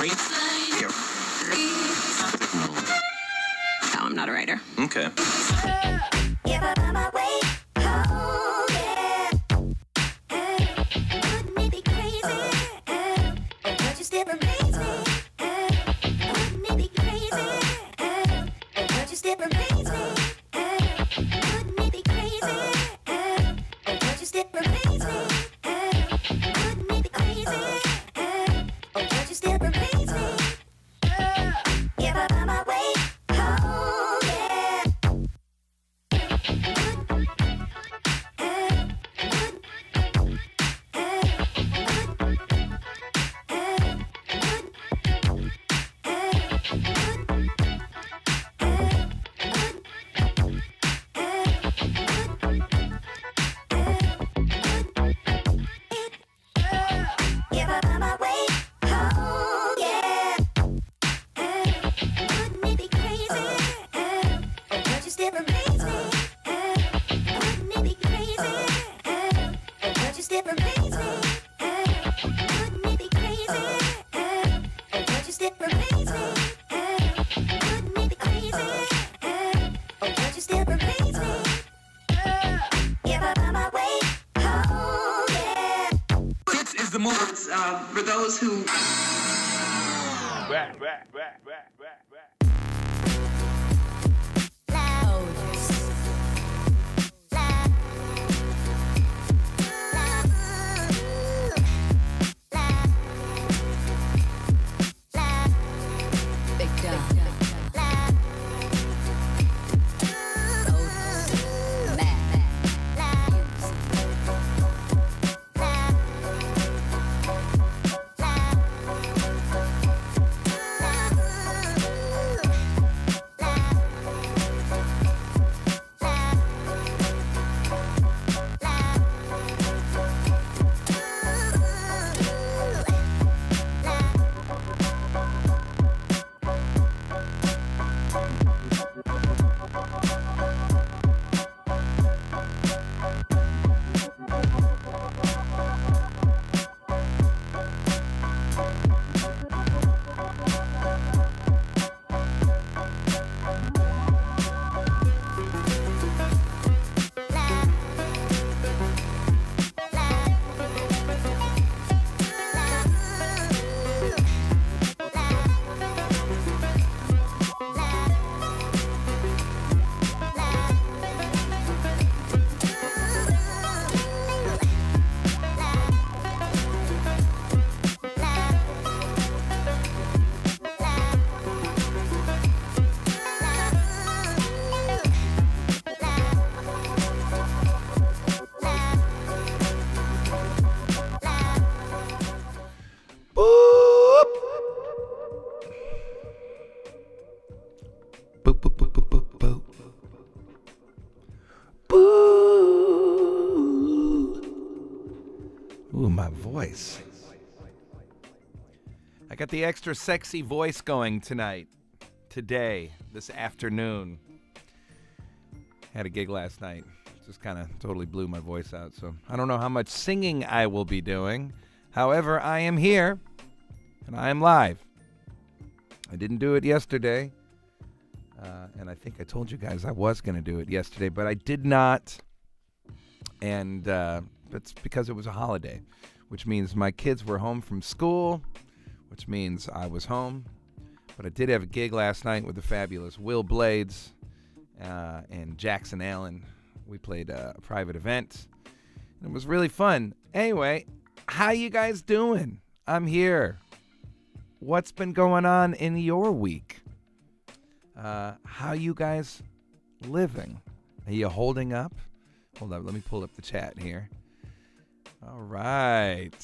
No, I'm not a writer. Okay. For those who... Ooh, my voice. I got the extra sexy voice going today, this afternoon. Had a gig last night. Just kind of totally blew my voice out. So I don't know how much singing I will be doing. However, I am here and I am live. I didn't do it yesterday. And I think I told you guys I was going to do it yesterday, but I did not. And that's because it was a holiday, which means my kids were home from school, which means I was home. But I did have a gig last night with the fabulous Will Blades and Jackson Allen. We played a private event. And it was really fun. Anyway, how you guys doing? I'm here. What's been going on in your week? How you guys living? Are you holding up? Hold up, let me pull up the chat here. All right.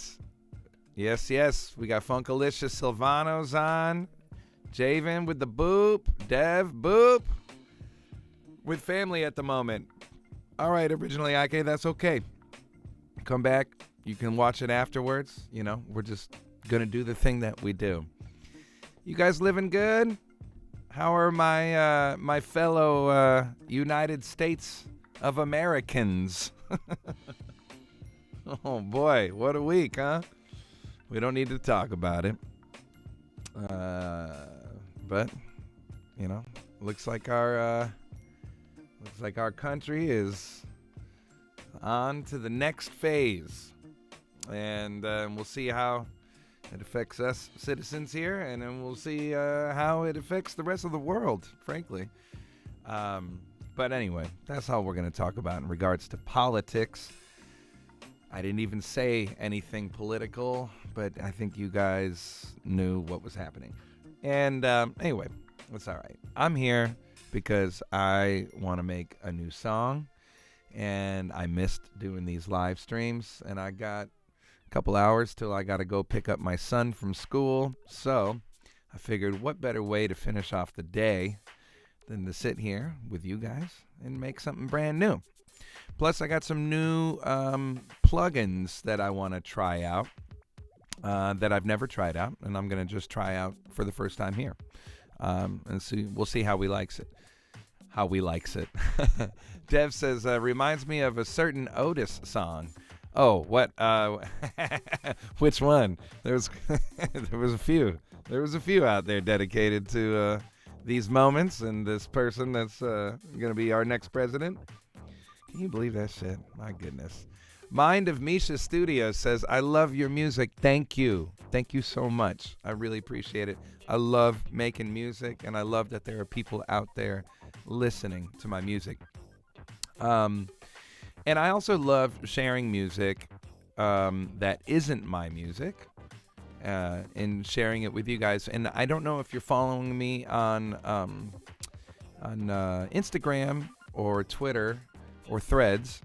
Yes, we got Funkalicious Silvano's on. Javen with the boop. Dev, boop. With family at the moment. All right, originally IK, that's okay. Come back. You can watch it afterwards. You know, we're just going to do the thing that we do. You guys living good? How are my fellow United States of Americans? Oh, boy. What a week, huh? We don't need to talk about it. But looks like our country is on to the next phase, and we'll see how it affects us citizens here, and then we'll see how it affects the rest of the world, frankly. But anyway, that's all we're going to talk about in regards to politics. I didn't even say anything political, but I think you guys knew what was happening. And anyway, it's all right. I'm here because I want to make a new song, and I missed doing these live streams, and I got a couple hours till I got to go pick up my son from school. So I figured what better way to finish off the day than to sit here with you guys and make something brand new. Plus, I got some new plugins that I want to try out that I've never tried out, and I'm going to just try out for the first time here. And see, we'll see how he likes it. Dev says, reminds me of a certain Otis song. Oh, what? Which one? There was a few. There was a few out there dedicated to these moments and this person that's going to be our next president. Can you believe that shit? My goodness. Mind of Misha Studios says, I love your music. Thank you. Thank you so much. I really appreciate it. I love making music, and I love that there are people out there listening to my music. And I also love sharing music that isn't my music and sharing it with you guys. And I don't know if you're following me on Instagram or Twitter or Threads,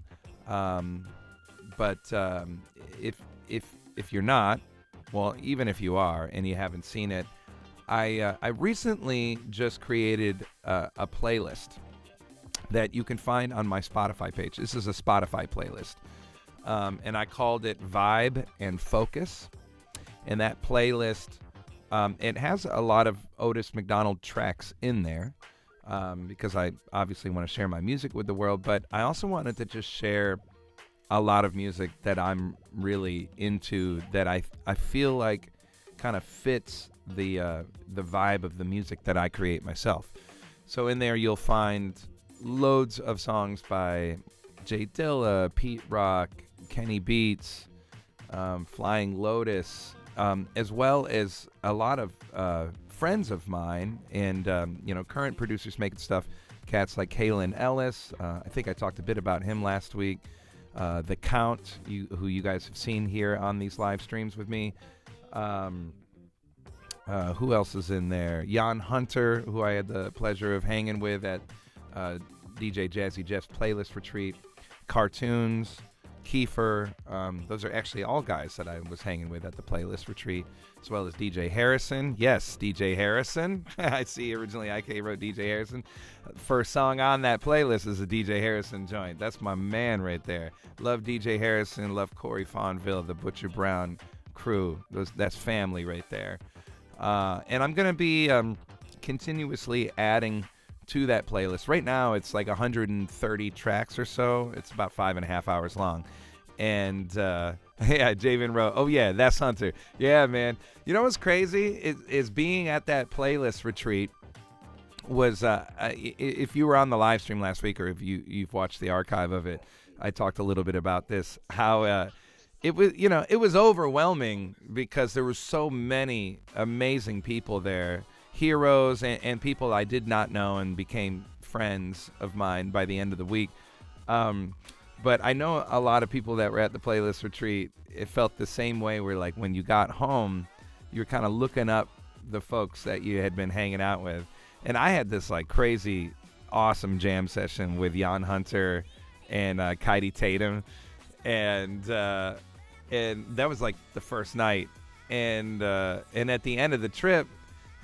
but if you're not, well, even if you are and you haven't seen it, I recently just created a playlist that you can find on my Spotify page. This is a Spotify playlist, and I called it Vibe and Focus. And that playlist, it has a lot of Otis McDonald tracks in there, because I obviously want to share my music with the world, but I also wanted to just share a lot of music that I'm really into, that I feel like kind of fits the vibe of the music that I create myself. So in there you'll find loads of songs by Jay Dilla, Pete Rock, Kenny Beats, Flying Lotus, as well as a lot of friends of mine and current producers making stuff. Cats like Kalen Ellis. I think I talked a bit about him last week. The Count, who you guys have seen here on these live streams with me. Who else is in there? Jan Hunter, who I had the pleasure of hanging with at DJ Jazzy Jeff's playlist retreat. Cartoons, Kiefer. Those are actually all guys that I was hanging with at the playlist retreat, as well as DJ Harrison. Yes, DJ Harrison. I see originally IK wrote DJ Harrison. First song on that playlist is a DJ Harrison joint. That's my man right there. Love DJ Harrison. Love Corey Fonville, the Butcher Brown crew. That's family right there. And I'm going to be continuously adding to that playlist. Right now, it's like 130 tracks or so. It's about 5.5 hours long. And, yeah, Javen Rowe. Oh, yeah, that's Hunter. Yeah, man. You know what's crazy? Is being at that playlist retreat was, if you were on the live stream last week or if you've watched the archive of it, I talked a little bit about this, how it was overwhelming because there were so many amazing people there. Heroes and people I did not know and became friends of mine by the end of the week. But I know a lot of people that were at the playlist retreat, it felt the same way where, like, when you got home, you were kind of looking up the folks that you had been hanging out with. And I had this, like, crazy, awesome jam session with Jan Hunter and Kaidi Tatum. And that was, like, the first night. And at the end of the trip,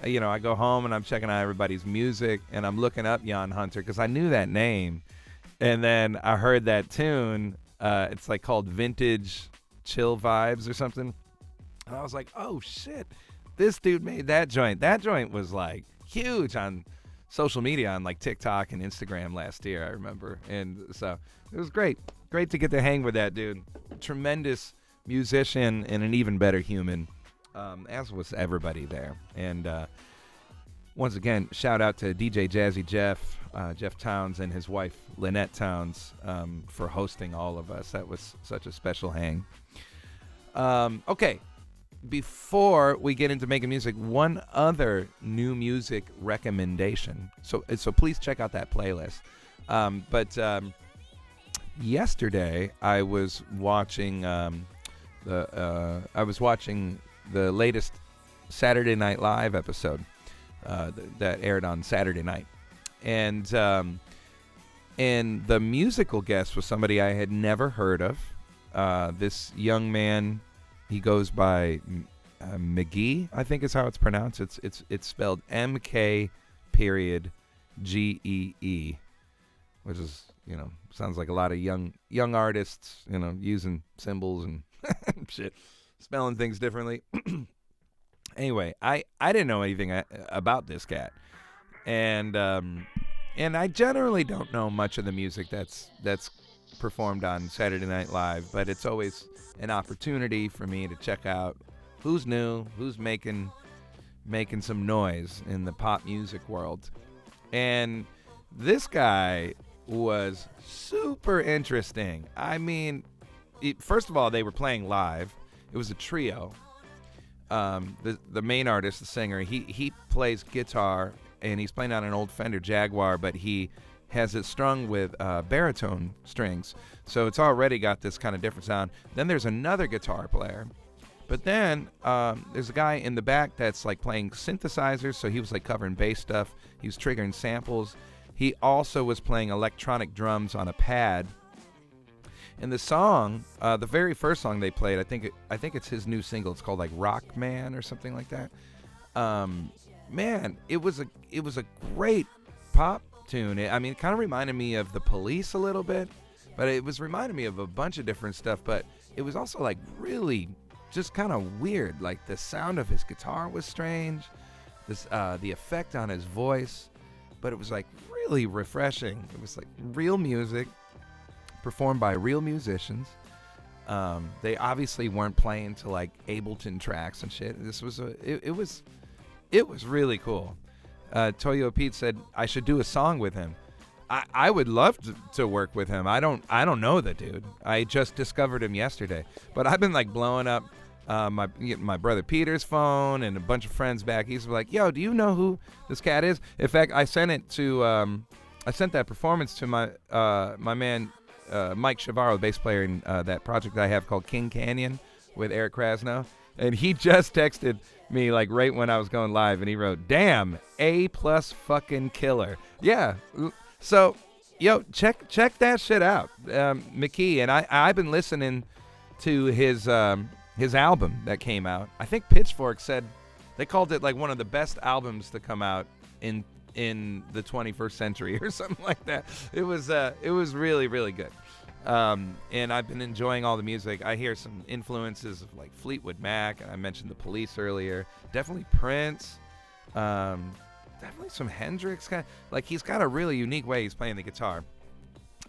I go home and I'm checking out everybody's music and I'm looking up Jan Hunter because I knew that name. And then I heard that tune. It's like called Vintage Chill Vibes or something. And I was like, oh shit, this dude made that joint. That joint was like huge on social media, on like TikTok and Instagram last year, I remember. And so it was great. Great to get to hang with that dude. Tremendous musician and an even better human. as was everybody there. And once again, shout out to DJ Jazzy Jeff, Jeff Towns, and his wife Lynette Towns for hosting all of us. That was such a special hang. Okay, before we get into making music, one other new music recommendation. So please check out that playlist. But yesterday I was watching the latest Saturday Night Live episode that aired on Saturday night, and the musical guest was somebody I had never heard of. This young man, he goes by MK.gee, I think is how it's pronounced. It's spelled MK.gee, which is, sounds like a lot of young artists, using symbols and shit, spelling things differently. Anyway, I didn't know anything about this cat, and I generally don't know much of the music that's performed on Saturday Night Live, but it's always an opportunity for me to check out who's new, who's making some noise in the pop music world. And this guy was super interesting. I mean, first of all, they were playing live. It was a trio. The main artist, the singer, he plays guitar, and he's playing on an old Fender Jaguar, but he has it strung with baritone strings, so it's already got this kind of different sound. Then there's another guitar player, but then there's a guy in the back that's like playing synthesizers, so he was like covering bass stuff. He was triggering samples. He also was playing electronic drums on a pad. And the song, the very first song they played, I think it's his new single. It's called like Rock Man or something like that. Man, it was a great pop tune. It kind of reminded me of The Police a little bit, but it was reminding me of a bunch of different stuff. But it was also like really just kind of weird. Like the sound of his guitar was strange. The effect on his voice, but it was like really refreshing. It was like real music performed by real musicians. They obviously weren't playing to like Ableton tracks and shit. It was really cool. Toyo Pete said I should do a song with him. I would love to work with him. I don't know the dude. I just discovered him yesterday, but I've been like blowing up my brother Peter's phone and a bunch of friends back. He's like, yo, do you know who this cat is? In fact, I sent that performance to my man Mike Shavaro, the bass player in that project that I have called King Canyon with Eric Krasno, and he just texted me like right when I was going live, and he wrote, "Damn, A+ fucking killer." Yeah, so yo, check that shit out, MK.gee, and I've been listening to his album that came out. I think Pitchfork said they called it like one of the best albums to come out in the 21st century or something like that. It was really, really good. And I've been enjoying all the music. I hear some influences of like Fleetwood Mac, and I mentioned The Police earlier. Definitely Prince. Definitely some Hendrix. Like he's got a really unique way he's playing the guitar.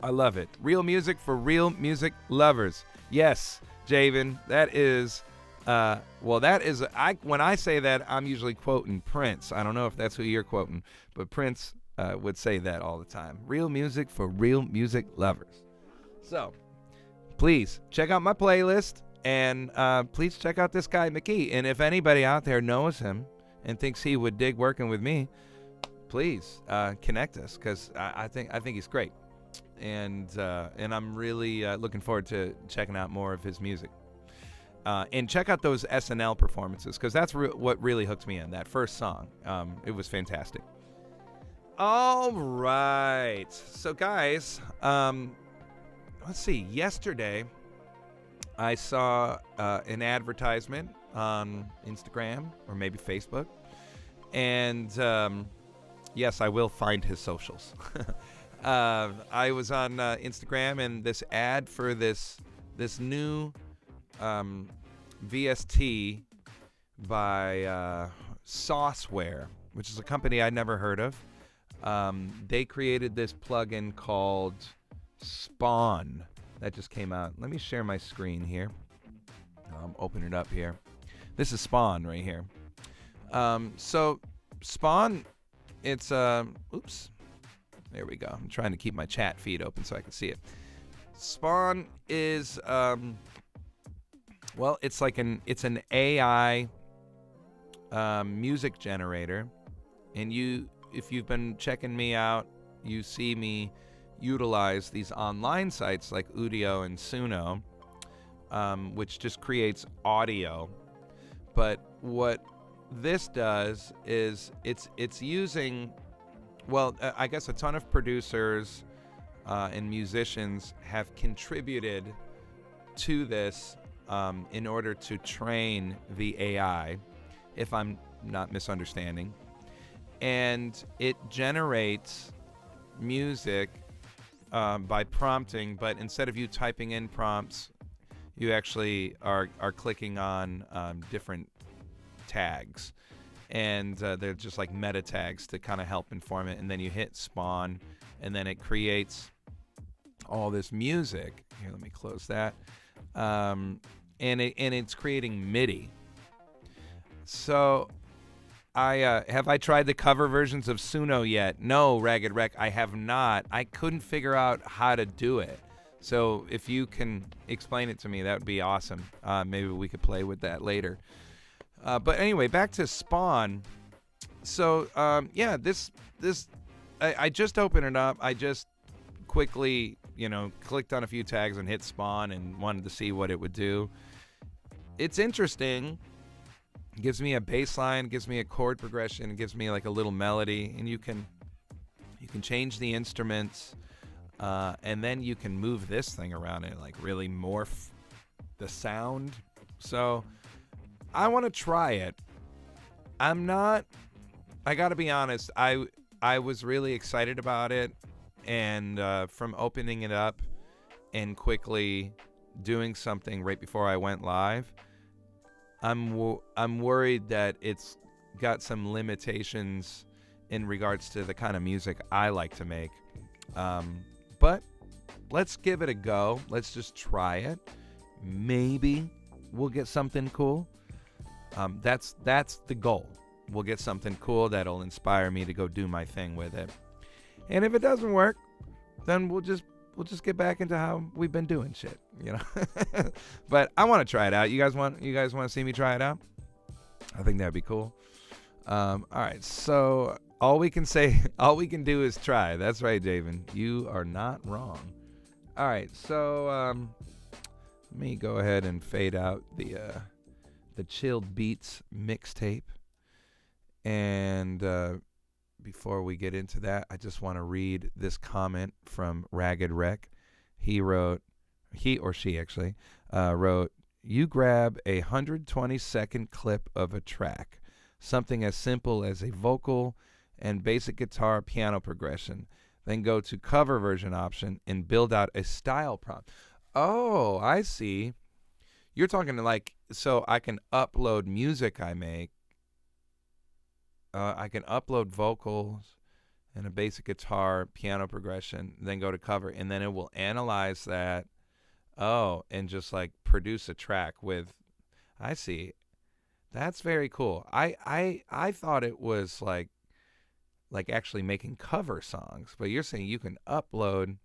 I love it. Real music for real music lovers. Yes, Javen, that is. When I say that, I'm usually quoting Prince. I don't know if that's who you're quoting, but Prince would say that all the time. Real music for real music lovers. So, please check out my playlist, and please check out this guy MK.gee. And if anybody out there knows him and thinks he would dig working with me, please connect us, because I think he's great, and I'm really looking forward to checking out more of his music. And check out those SNL performances, because that's what really hooked me in, that first song. It was fantastic. All right. So, guys, let's see. Yesterday, I saw an advertisement on Instagram or maybe Facebook. And, yes, I will find his socials. I was on Instagram, and this ad for this new VST by Sauceware, which is a company I'd never heard of. They created this plugin called Spawn that just came out. Let me share my screen here. Open it up here. This is Spawn right here. So Spawn, it's oops. There we go. I'm trying to keep my chat feed open so I can see it. Spawn is well, it's an AI music generator, and if you've been checking me out, you see me utilize these online sites like Udio and Suno, which just creates audio. But what this does is it's using, well, I guess a ton of producers and musicians have contributed to this in order to train the AI, if I'm not misunderstanding. And it generates music by prompting, but instead of you typing in prompts, you actually are clicking on different tags, and they're just like meta tags to kind of help inform it, and then you hit spawn, and then it creates all this music. Here, let me close that. And it's creating MIDI. So have I tried the cover versions of Suno yet? No, Ragged Wreck, I have not. I couldn't figure out how to do it. So if you can explain it to me, that would be awesome. Maybe we could play with that later. But anyway, back to Spawn. So yeah, this I just opened it up. I just quickly, clicked on a few tags and hit Spawn and wanted to see what it would do. It's interesting. It gives me a bass line, gives me a chord progression, it gives me like a little melody, and you can change the instruments, and then you can move this thing around and like really morph the sound. So I want to try it. I gotta be honest, I was really excited about it, and from opening it up and quickly doing something right before I went live, I'm worried that it's got some limitations in regards to the kind of music I like to make. But let's give it a go. Let's just try it. Maybe we'll get something cool. That's the goal. We'll get something cool that'll inspire me to go do my thing with it. And if it doesn't work, then we'll just get back into how we've been doing shit, But I want to try it out. You guys want to see me try it out? I think that'd be cool. All right. So all we can do is try. That's right, Javen. You are not wrong. All right. So let me go ahead and fade out the Chilled Beats mixtape. And before we get into that, I just want to read this comment from Ragged Wreck. He or she actually wrote, "You grab a 120-second clip of a track, something as simple as a vocal and basic guitar piano progression, then go to cover version option and build out a style prompt." Oh, I see. You're talking so I can upload music I make. I can upload vocals and a basic guitar, piano progression, then go to cover, and then it will analyze that. Oh, and just produce a track with. I see. That's very cool. I thought it was like actually making cover songs, but you're saying you can upload.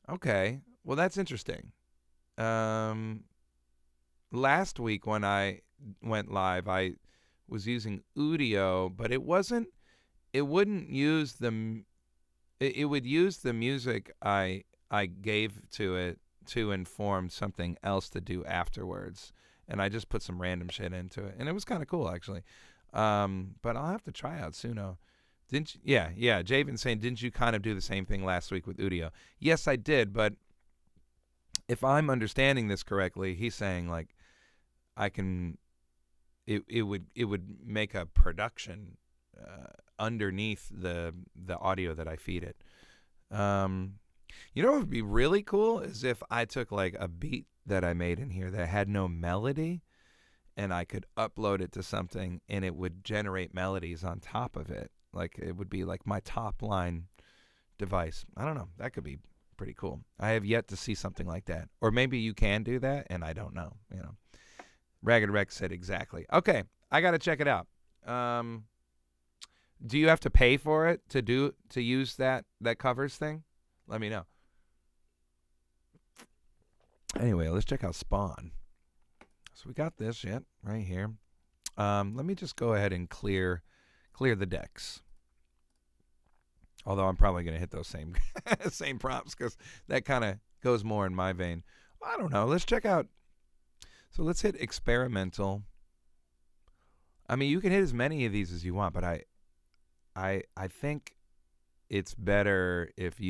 Okay, well that's interesting. Last week when I went live, I was using Udio, but it wouldn't use it would use the music I gave to it to inform something else to do afterwards, and I just put some random shit into it, and it was kind of cool actually. But I'll have to try out Suno. Didn't you? Yeah. Javen's saying, didn't you kind of do the same thing last week with Udio? Yes, I did, but if I'm understanding this correctly, he's saying I can. It would make a production underneath the audio that I feed it. What would be really cool is if I took a beat that I made in here that had no melody, and I could upload it to something and it would generate melodies on top of it. It would be my top line device. I don't know. That could be pretty cool. I have yet to see something like that. Or maybe you can do that and I don't know, Ragged Rex said exactly. Okay, I got to check it out. Do you have to pay for it to use that covers thing? Let me know. Anyway, let's check out Spawn. So we got this shit right here. Let me just go ahead and clear the decks. Although I'm probably going to hit those same same prompts because that kind of goes more in my vein. I don't know. Let's check out. So let's hit experimental. I mean, you can hit as many of these as you want, but I think it's better if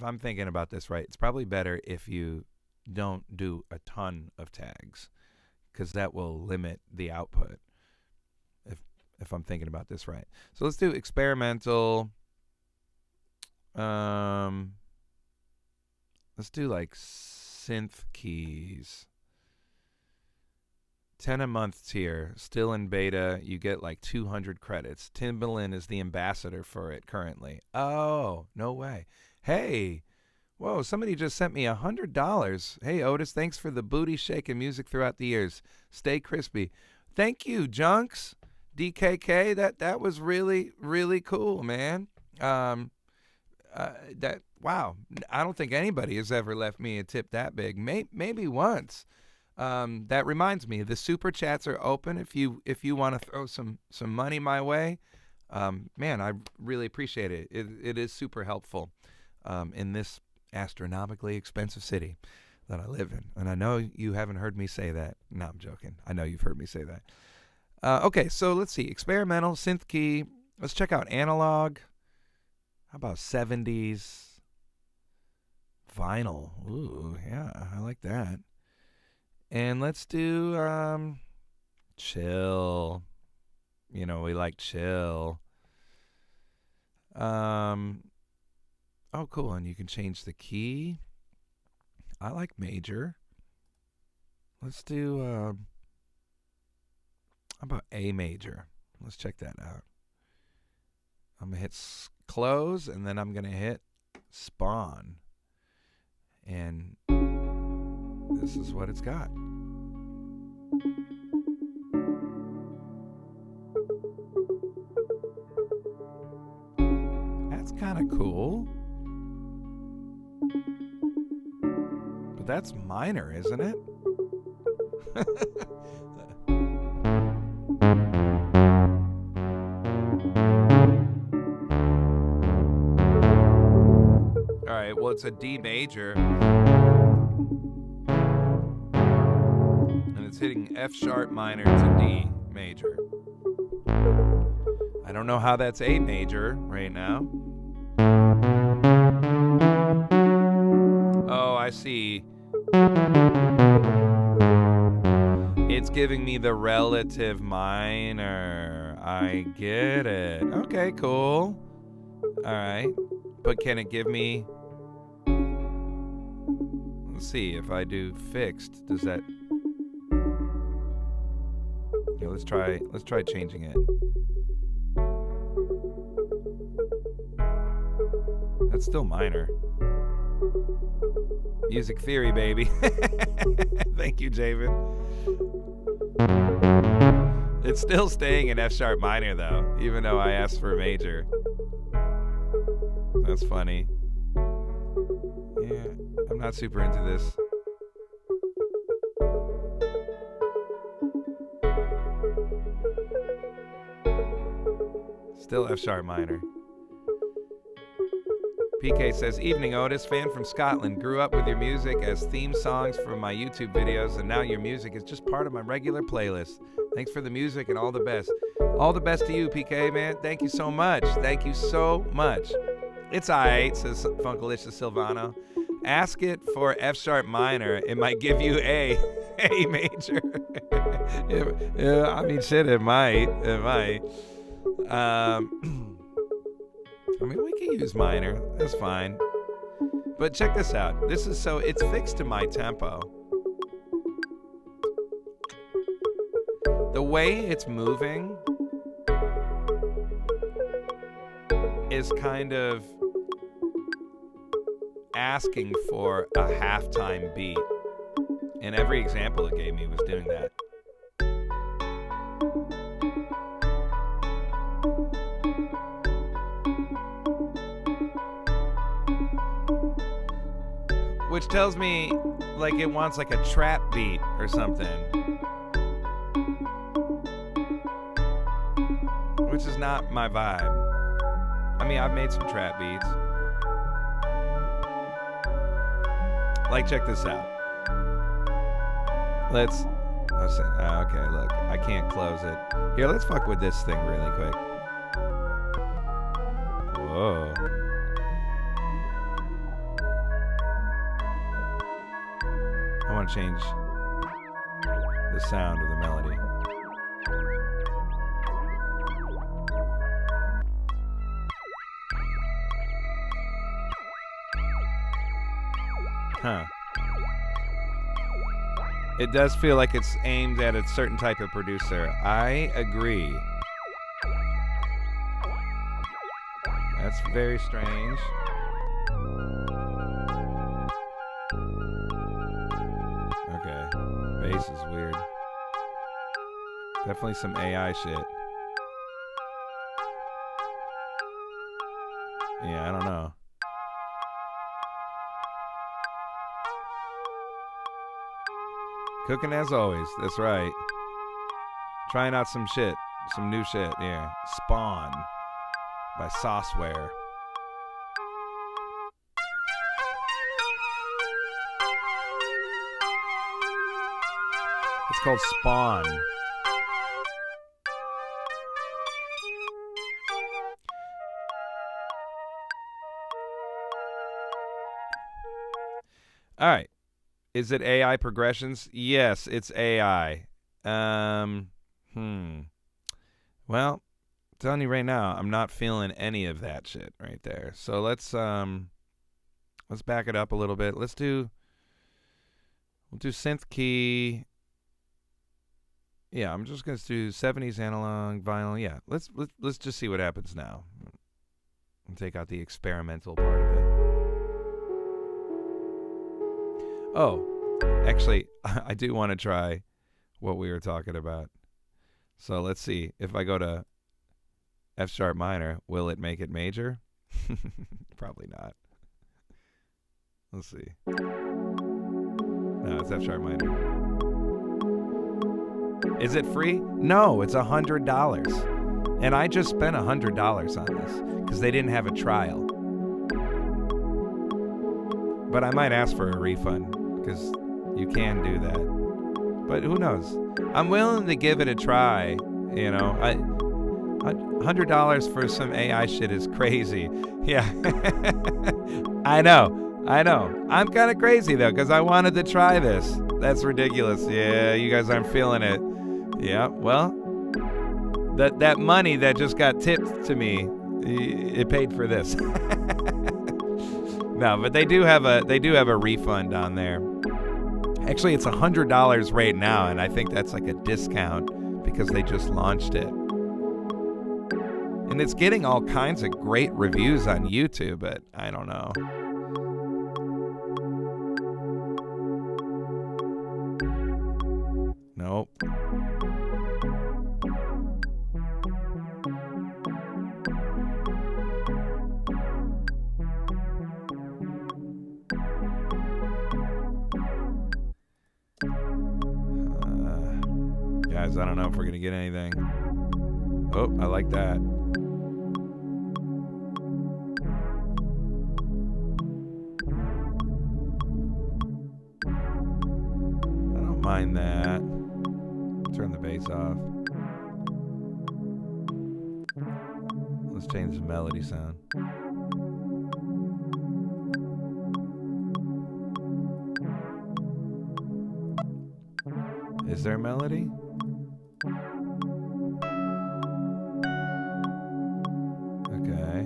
I'm thinking about this right, it's probably better if you don't do a ton of tags because that will limit the output if I'm thinking about this right. So let's do experimental. Let's do like synth keys. 10 a month tier, still in beta. You get like 200 credits. Timbaland is the ambassador for it currently. Oh, no way. Hey, whoa, somebody just sent me $100. Hey, Otis, thanks for the booty shaking music throughout the years. Stay crispy. Thank you, Junks. DKK, that was really, really cool, man. Wow, I don't think anybody has ever left me a tip that big. Maybe once. That reminds me, the super chats are open if you want to throw some money my way. Man, I really appreciate it. It is super helpful in this astronomically expensive city that I live in. And I know you haven't heard me say that. No, I'm joking. I know you've heard me say that. Okay, so let's see. Experimental, synth key. Let's check out analog. How about 70s? Vinyl. Ooh, yeah, I like that. And let's do chill. You know, we like chill. Oh, cool. And you can change the key. I like major. Let's do how about A major? Let's check that out. I'm going to hit close, and then I'm going to hit spawn. And this is what it's got. That's kind of cool. But that's minor, isn't it? All right, well, it's a D major. And it's hitting F sharp minor to D major. I don't know how that's A major right now. Oh, I see. It's giving me the relative minor. I get it. Okay, cool. All right. But can it give me... Let's see, if I do fixed, does that... Yeah, let's try changing it. That's still minor. Music theory, baby. Thank you, Javen. It's still staying in F sharp minor, though, even though I asked for a major. That's funny. Yeah, I'm not super into this. Still F sharp minor. PK says, evening Otis, fan from Scotland. Grew up with your music as theme songs for my YouTube videos, and now your music is just part of my regular playlist. Thanks for the music and all the best. All the best to you, PK, man. Thank you so much. Thank you so much. It's alright, says Funkalicious Silvano. Ask it for F sharp minor. It might give you A major. Yeah, I mean, shit, it might. I mean, we can use minor. That's fine. But check this out. It's fixed to my tempo. The way it's moving is kind of asking for a halftime beat And every example it gave me was doing that. Which tells me like it wants like a trap beat or something. Which is not my vibe. I mean, I've made some trap beats. Like, check this out. Okay, look, I can't close it. Here, let's fuck with this thing really quick. Whoa. I want to change the sound of the melody. Huh. It does feel like it's aimed at a certain type of producer. I agree. That's very strange. Okay. Bass is weird. Definitely some AI shit. Yeah, I don't know. Cooking as always, that's right. Trying out some shit, some new shit, yeah. Spawn by Sauceware. It's called Spawn. All right. Is it AI progressions? Yes, it's AI. Well, telling you right now, I'm not feeling any of that shit right there. So let's back it up a little bit. We'll do synth key. Yeah, I'm just gonna do 70s analog vinyl. Yeah, let's just see what happens now. And take out the experimental part of it. Oh, actually, I do want to try what we were talking about. So let's see. If I go to F sharp minor, will it make it major? Probably not. Let's see. No, it's F sharp minor. Is it free? No, it's $100. And I just spent $100 on this because they didn't have a trial. But I might ask for a refund because you can do that. But who knows? I'm willing to give it a try. You know, $100 for some AI shit is crazy. Yeah. I know. I'm kind of crazy, though, because I wanted to try this. That's ridiculous. Yeah, you guys aren't feeling it. Yeah, well, that money that just got tipped to me, it paid for this. No, but they do have a refund on there. Actually, it's $100 right now, and I think that's like a discount because they just launched it. And it's getting all kinds of great reviews on YouTube, but I don't know. Nope. Guys, I don't know if we're going to get anything. Oh, I like that. I don't mind that. Turn the bass off. Let's change the melody sound. Is there a melody? Okay.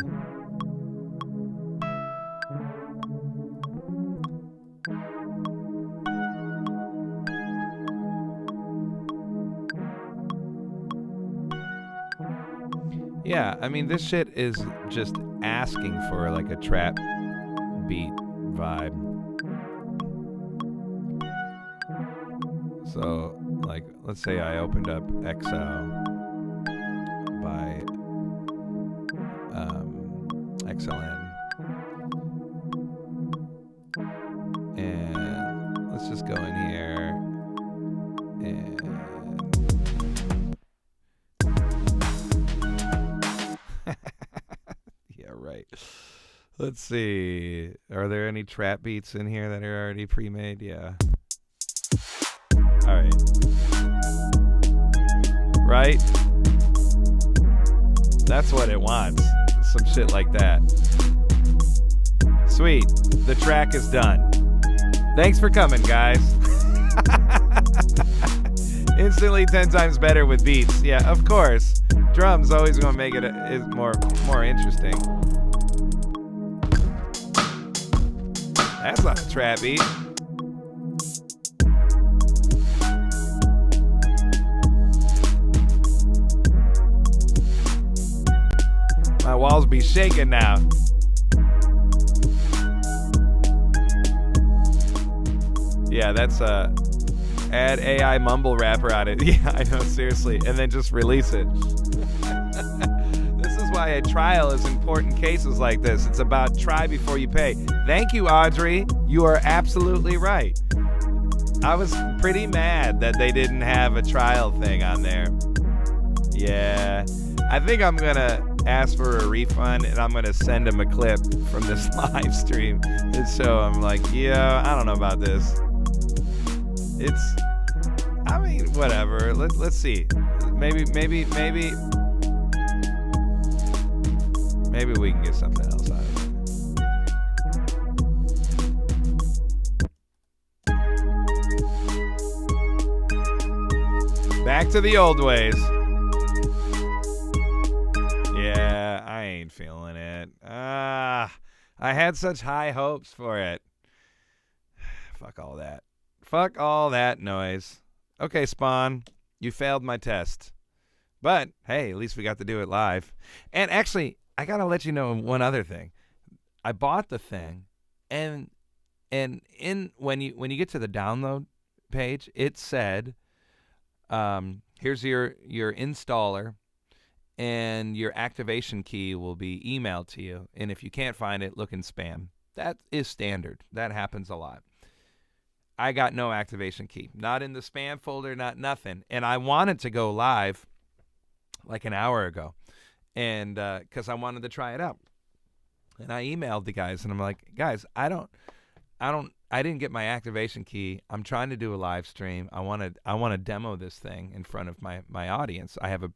Yeah, I mean, this shit is just asking for like a trap beat vibe. So, like, let's say I opened up XO by XLN. And let's just go in here and yeah, right. Let's see. Are there any trap beats in here that are already pre-made? Yeah. All right. Right? That's what it wants. Some shit like that. Sweet. The track is done. Thanks for coming, guys. Instantly 10 times better with beats. Yeah, of course. Drums always going to make it is more interesting. That's not a trap beat. My walls be shaking now. Yeah, that's add AI mumble rapper on it. Yeah, I know, seriously. And then just release it. This is why a trial is important cases like this. It's about try before you pay. Thank you, Audrey. You are absolutely right. I was pretty mad that they didn't have a trial thing on there. Yeah. I think I'm going to ask for a refund, and I'm going to send him a clip from this live stream and show him, like, yeah, I don't know about this. It's, I mean, whatever. Let's see. Maybe we can get something else out of it. Back to the old ways. Yeah, I ain't feeling it. I had such high hopes for it. Fuck all that. Fuck all that noise. Okay, Spawn, you failed my test. But, hey, at least we got to do it live. And actually, I got to let you know one other thing. I bought the thing, and when you get to the download page, it said, here's your installer, and your activation key will be emailed to you. And if you can't find it, look in spam. That is standard. That happens a lot. I got no activation key. Not in the spam folder, not nothing. And I wanted to go live like an hour ago, and because I wanted to try it out. And I emailed the guys, and I'm like, guys, I didn't get my activation key. I'm trying to do a live stream. I want to demo this thing in front of my audience. I have a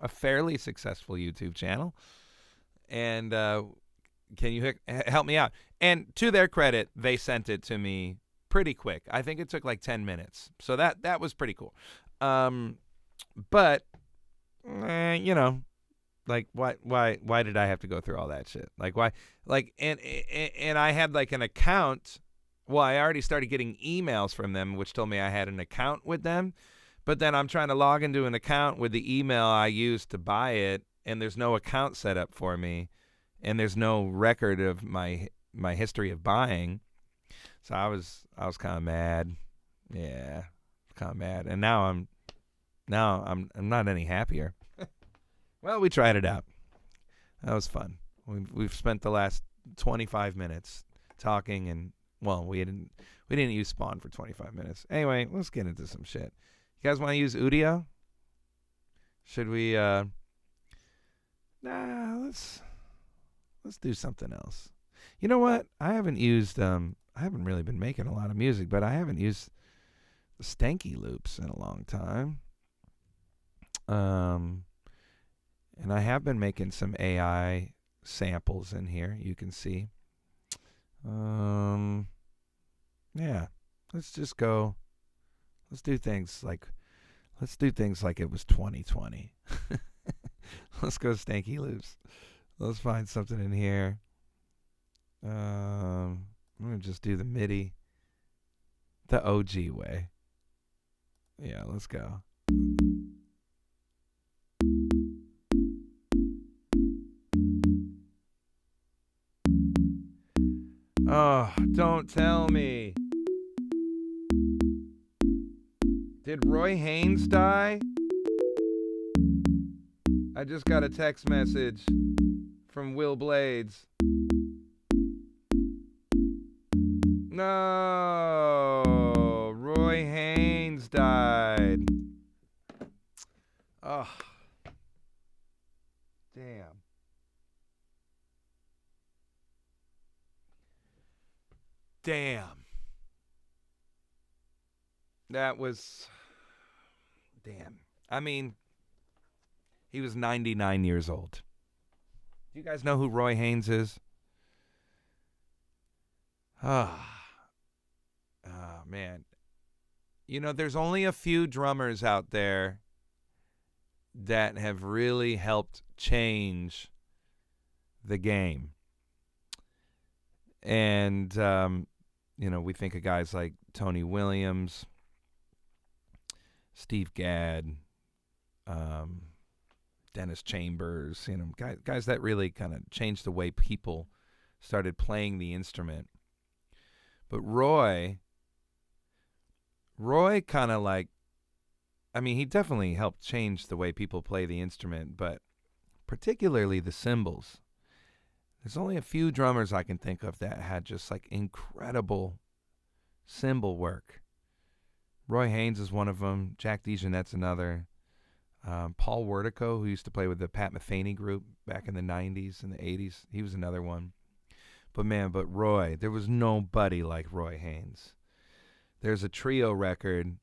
fairly successful YouTube channel, and can you help me out? And to their credit, they sent it to me pretty quick. I think it took like 10 minutes. So that was pretty cool. But like why did I have to go through all that shit? Like why? Like and I had like an account. Well, I already started getting emails from them which told me I had an account with them. But then I'm trying to log into an account with the email I used to buy it, and there's no account set up for me, and there's no record of my history of buying. So I was kind of mad. Yeah, kind of mad. And now I'm not any happier. Well, we tried it out. That was fun. We've spent the last 25 minutes talking, and well, we didn't use Spawn for 25 minutes. Anyway, let's get into some shit. You guys want to use Udio? Should we let's do something else. You know what? I haven't really been making a lot of music, but I haven't used the stanky loops in a long time. And I have been making some AI samples in here, you can see. Yeah. Let's do things like it was 2020. Let's go stanky loops. Let's find something in here. I'm going to just do the MIDI the OG way. Yeah, let's go. Oh, don't tell me. Did Roy Haynes die? I just got a text message from Will Blades. No, Roy Haynes died. Oh, damn. Damn. That was... Damn. I mean, he was 99 years old. Do you guys know who Roy Haynes is? Oh, man. You know, there's only a few drummers out there that have really helped change the game. And, you know, we think of guys like Tony Williams, Steve Gadd, Dennis Chambers, you know, guys that really kind of changed the way people started playing the instrument. But Roy kind of like, I mean, he definitely helped change the way people play the instrument, but particularly the cymbals. There's only a few drummers I can think of that had just like incredible cymbal work. Roy Haynes is one of them. Jack DeJohnette's another. Paul Wertico, who used to play with the Pat Metheny group back in the 90s and the 80s, he was another one. But Roy, there was nobody like Roy Haynes. There's a trio record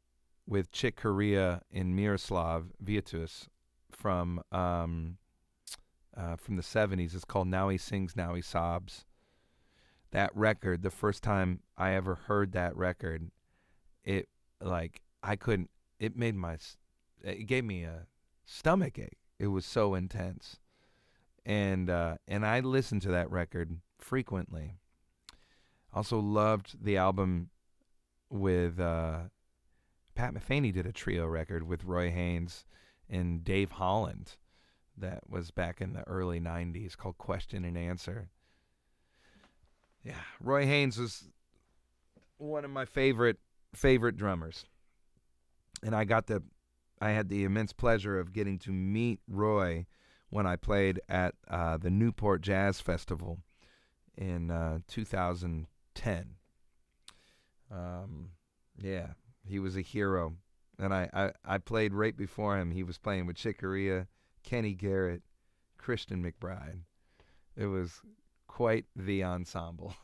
with Chick Corea and Miroslav Viatus from the 70s. It's called Now He Sings, Now He Sobs. That record, the first time I ever heard that record, it gave me a stomach ache. It was so intense. And I listened to that record frequently. Also loved the album with Pat Metheny did a trio record with Roy Haynes and Dave Holland that was back in the early 90s called Question and Answer. Yeah, Roy Haynes was one of my favorite drummers. And I had the immense pleasure of getting to meet Roy when I played at the Newport Jazz Festival in 2010. Yeah, he was a hero. And I played right before him. He was playing with Chick Corea, Kenny Garrett, Christian McBride. It was quite the ensemble.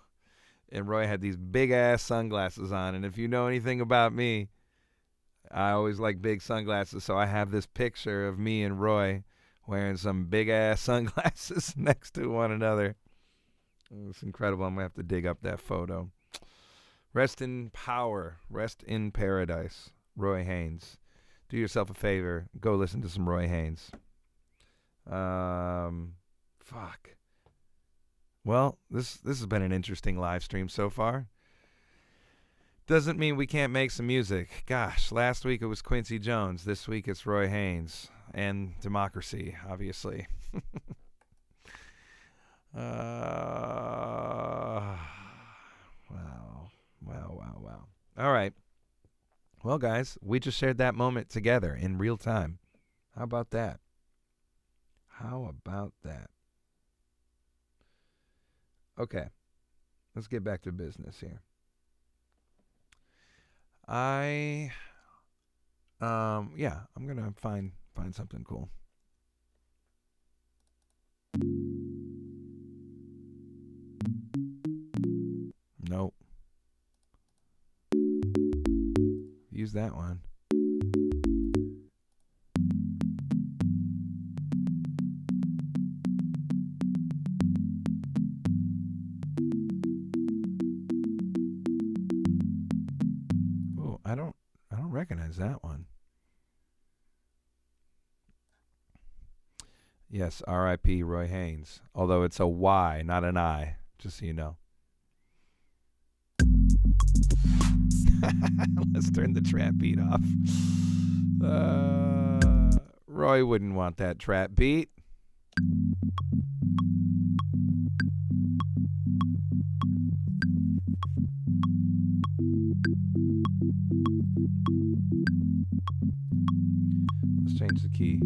And Roy had these big-ass sunglasses on. And if you know anything about me, I always like big sunglasses. So I have this picture of me and Roy wearing some big-ass sunglasses next to one another. It was incredible. I'm going to have to dig up that photo. Rest in power. Rest in paradise. Roy Haynes. Do yourself a favor. Go listen to some Roy Haynes. Fuck. Well, this has been an interesting live stream so far. Doesn't mean we can't make some music. Gosh, last week it was Quincy Jones. This week it's Roy Haynes. And democracy, obviously. Wow. All right. Well, guys, we just shared that moment together in real time. How about that? Okay. Let's get back to business here. I'm gonna find something cool. Nope. Use that one. Oh, I don't recognize that one. Yes, R.I.P. Roy Haynes. Although it's a Y, not an I, just so you know. Let's turn the trap beat off. Roy wouldn't want that trap beat. Let's change the key.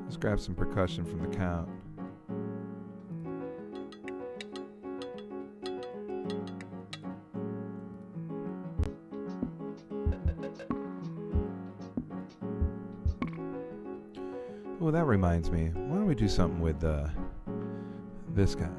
Let's grab some percussion from the count. Oh, that reminds me. Why don't we do something with this guy?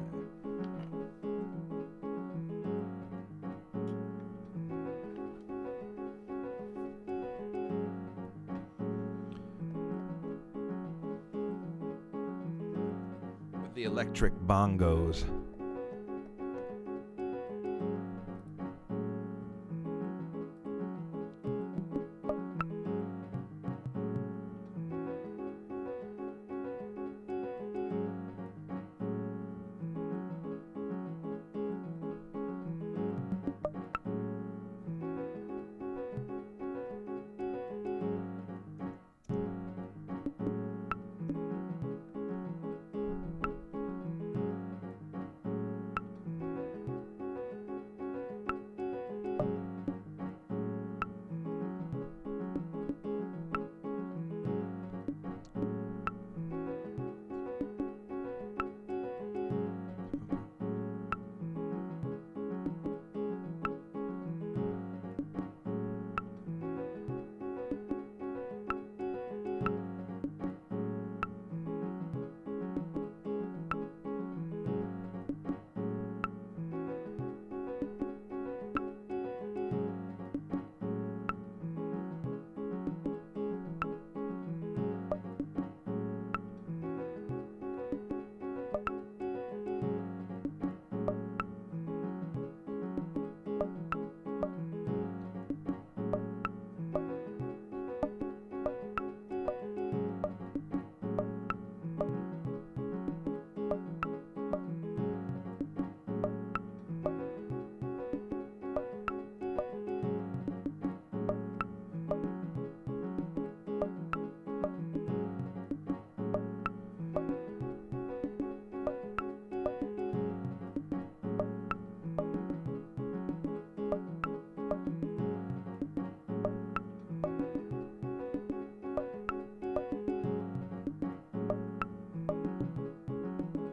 The electric bongos.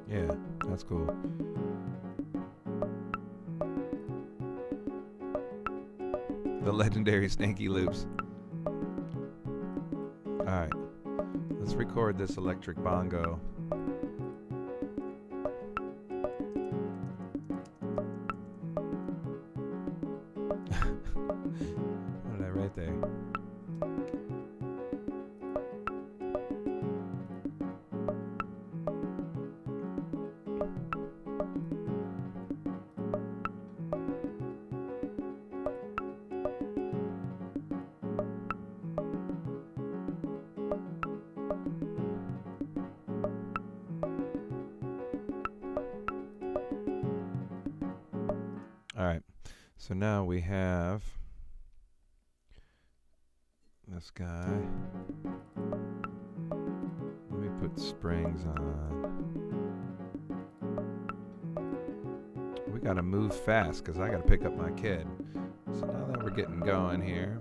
Yeah, that's cool. The legendary Stanky Loops. Alright, let's record this electric bongo. What did I write there? All right, so now we have this guy. Let me put springs on. We gotta move fast because I gotta pick up my kid. So now that we're getting going here.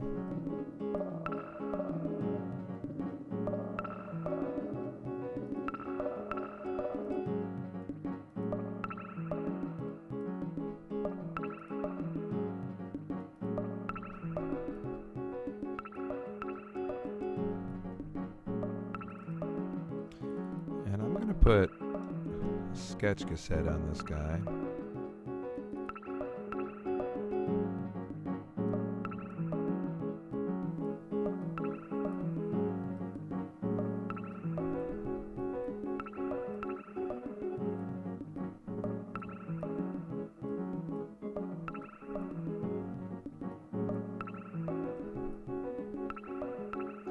put a sketch cassette on this guy.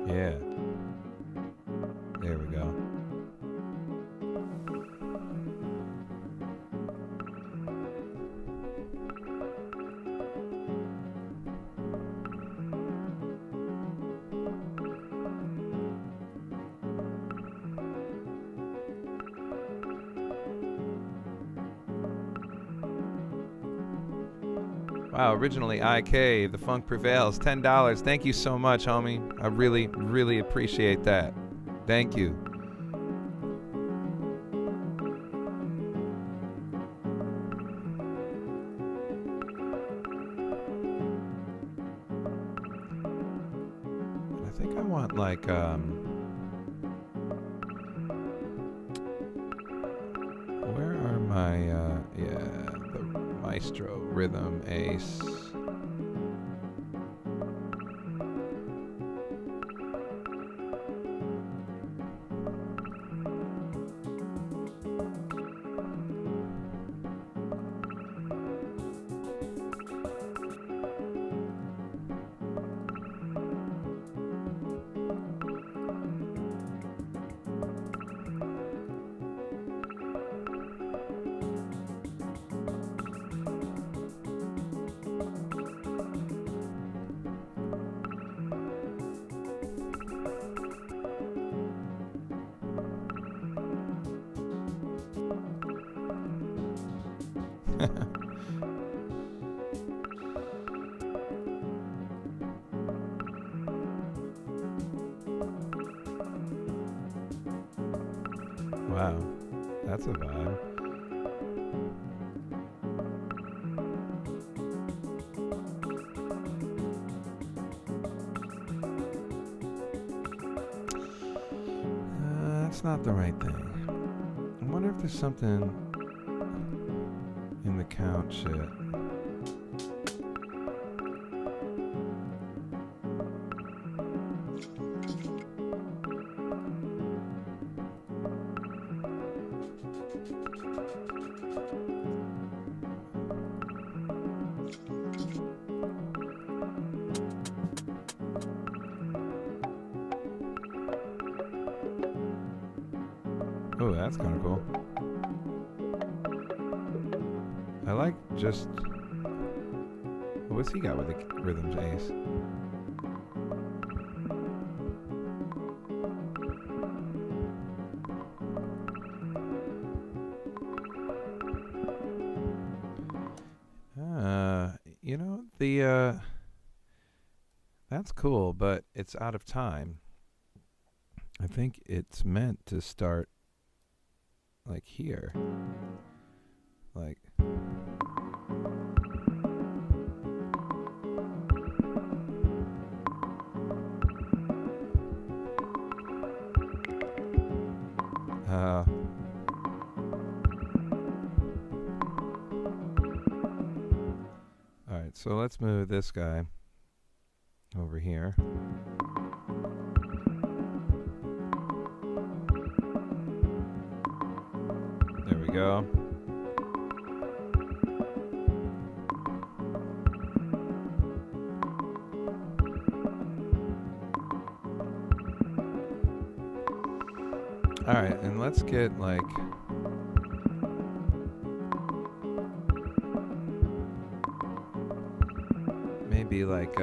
Yeah. There we go. Wow, originally IK, The Funk Prevails, $10. Thank you so much, homie. I really, really appreciate that. Thank you. I think I want like where are my the Maestro Rhythm Ace. Wow, that's a vibe. That's not the right thing. I wonder if there's something in the count shit. Oh, that's kind of cool. I like just... What's he got with the rhythms ace? You know, the... That's cool, but it's out of time. I think it's meant to start like here. Like alright, so let's move this guy over here. There we go. All right, and let's get like maybe like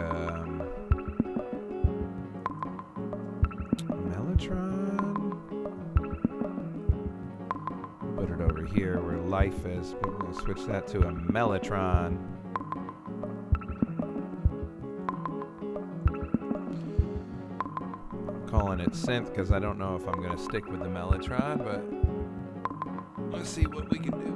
Mellotron. Put it over here where life is, but we're gonna switch that to a Mellotron. Calling it synth because I don't know if I'm gonna stick with the Mellotron, but let's see what we can do with it.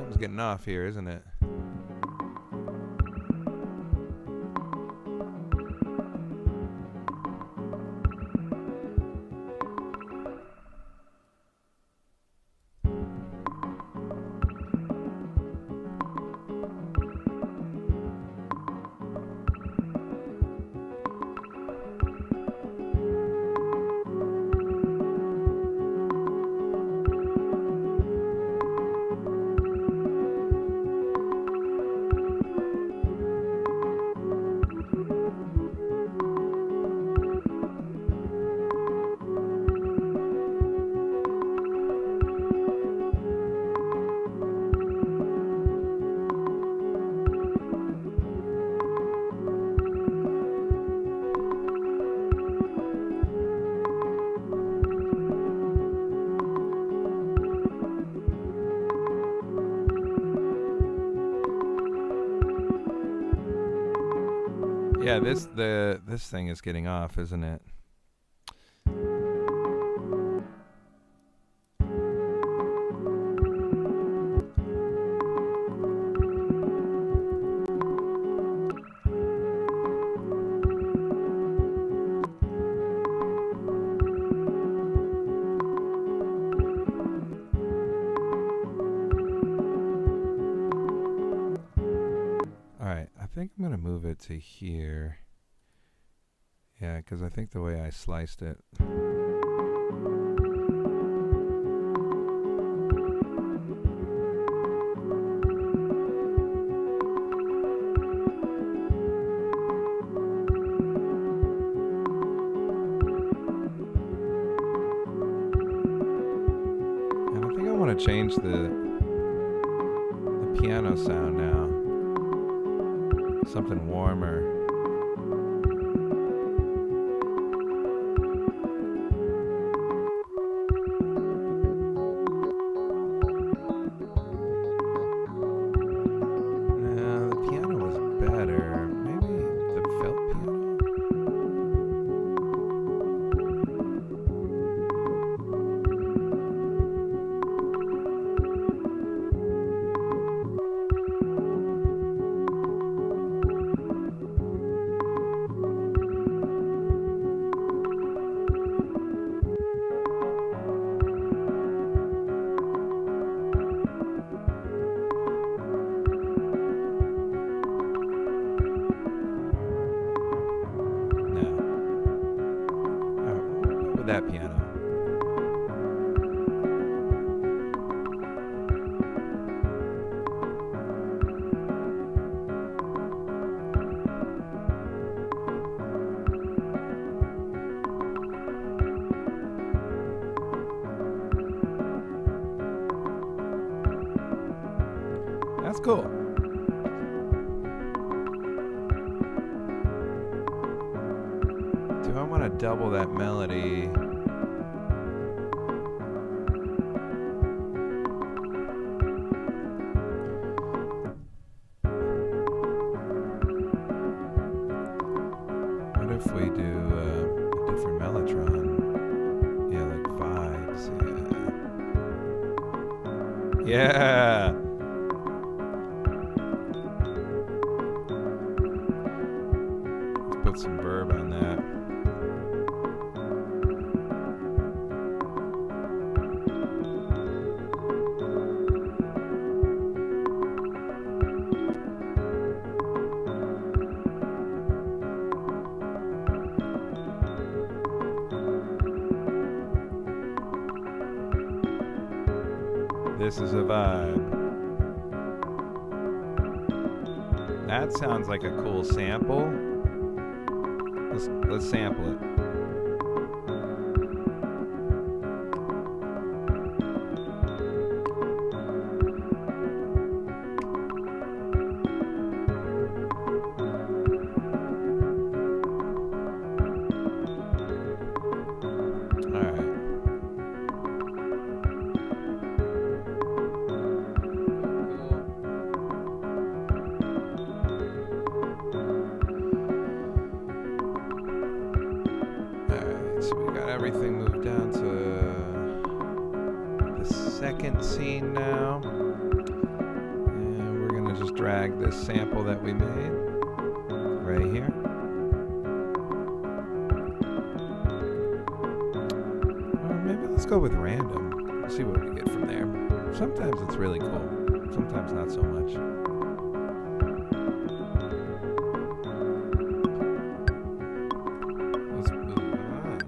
something's getting off here, isn't it? Yeah, this thing is getting off, isn't it? I think I'm going to move it to here. Yeah, because I think the way I sliced it. And I think I want to change the piano sound now. Something warmer. No, the piano was better. Maybe the felt piano? That piano. That's cool. Do I want to double that melody? What if we do a different mellotron? Yeah, like vibes. Yeah. Let's put some verb on that. This is a vibe. That sounds like a cool sample. Let's sample it. Everything moved down to the second scene now. just drag this sample that we made right here. Or maybe let's go with random. See what we get from there. Sometimes it's really cool. Sometimes not so much. Let's move on.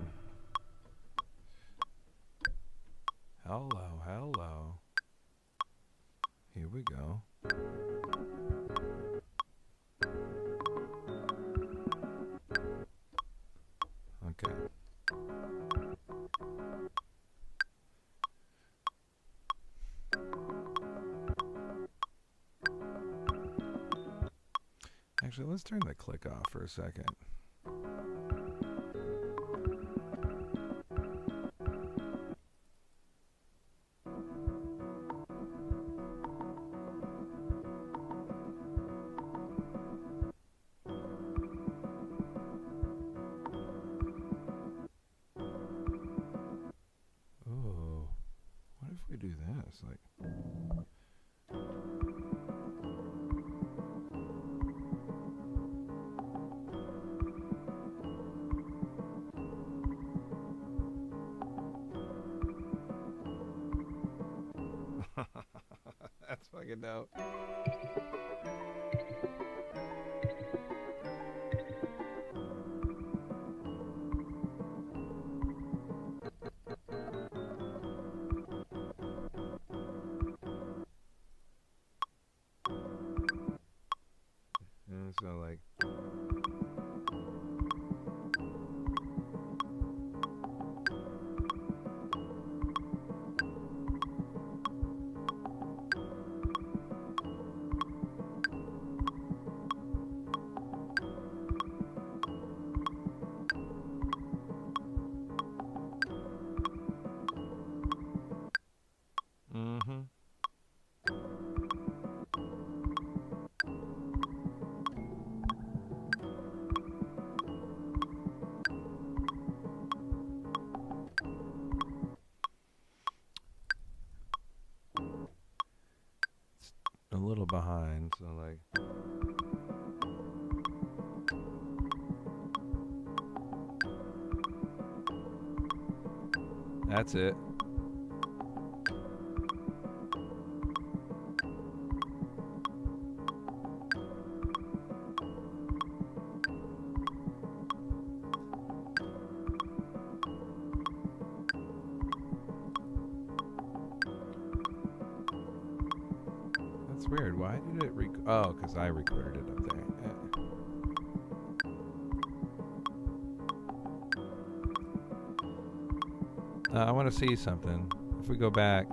Hello, hello. Here we go. Okay. Actually, let's turn the click off for a second. Oh, what if we do this? Like. That's fucking dope. And so like a little behind, so like that's it. That's weird. Why did it oh, because I recorded it up there. I want to see something. If we go back.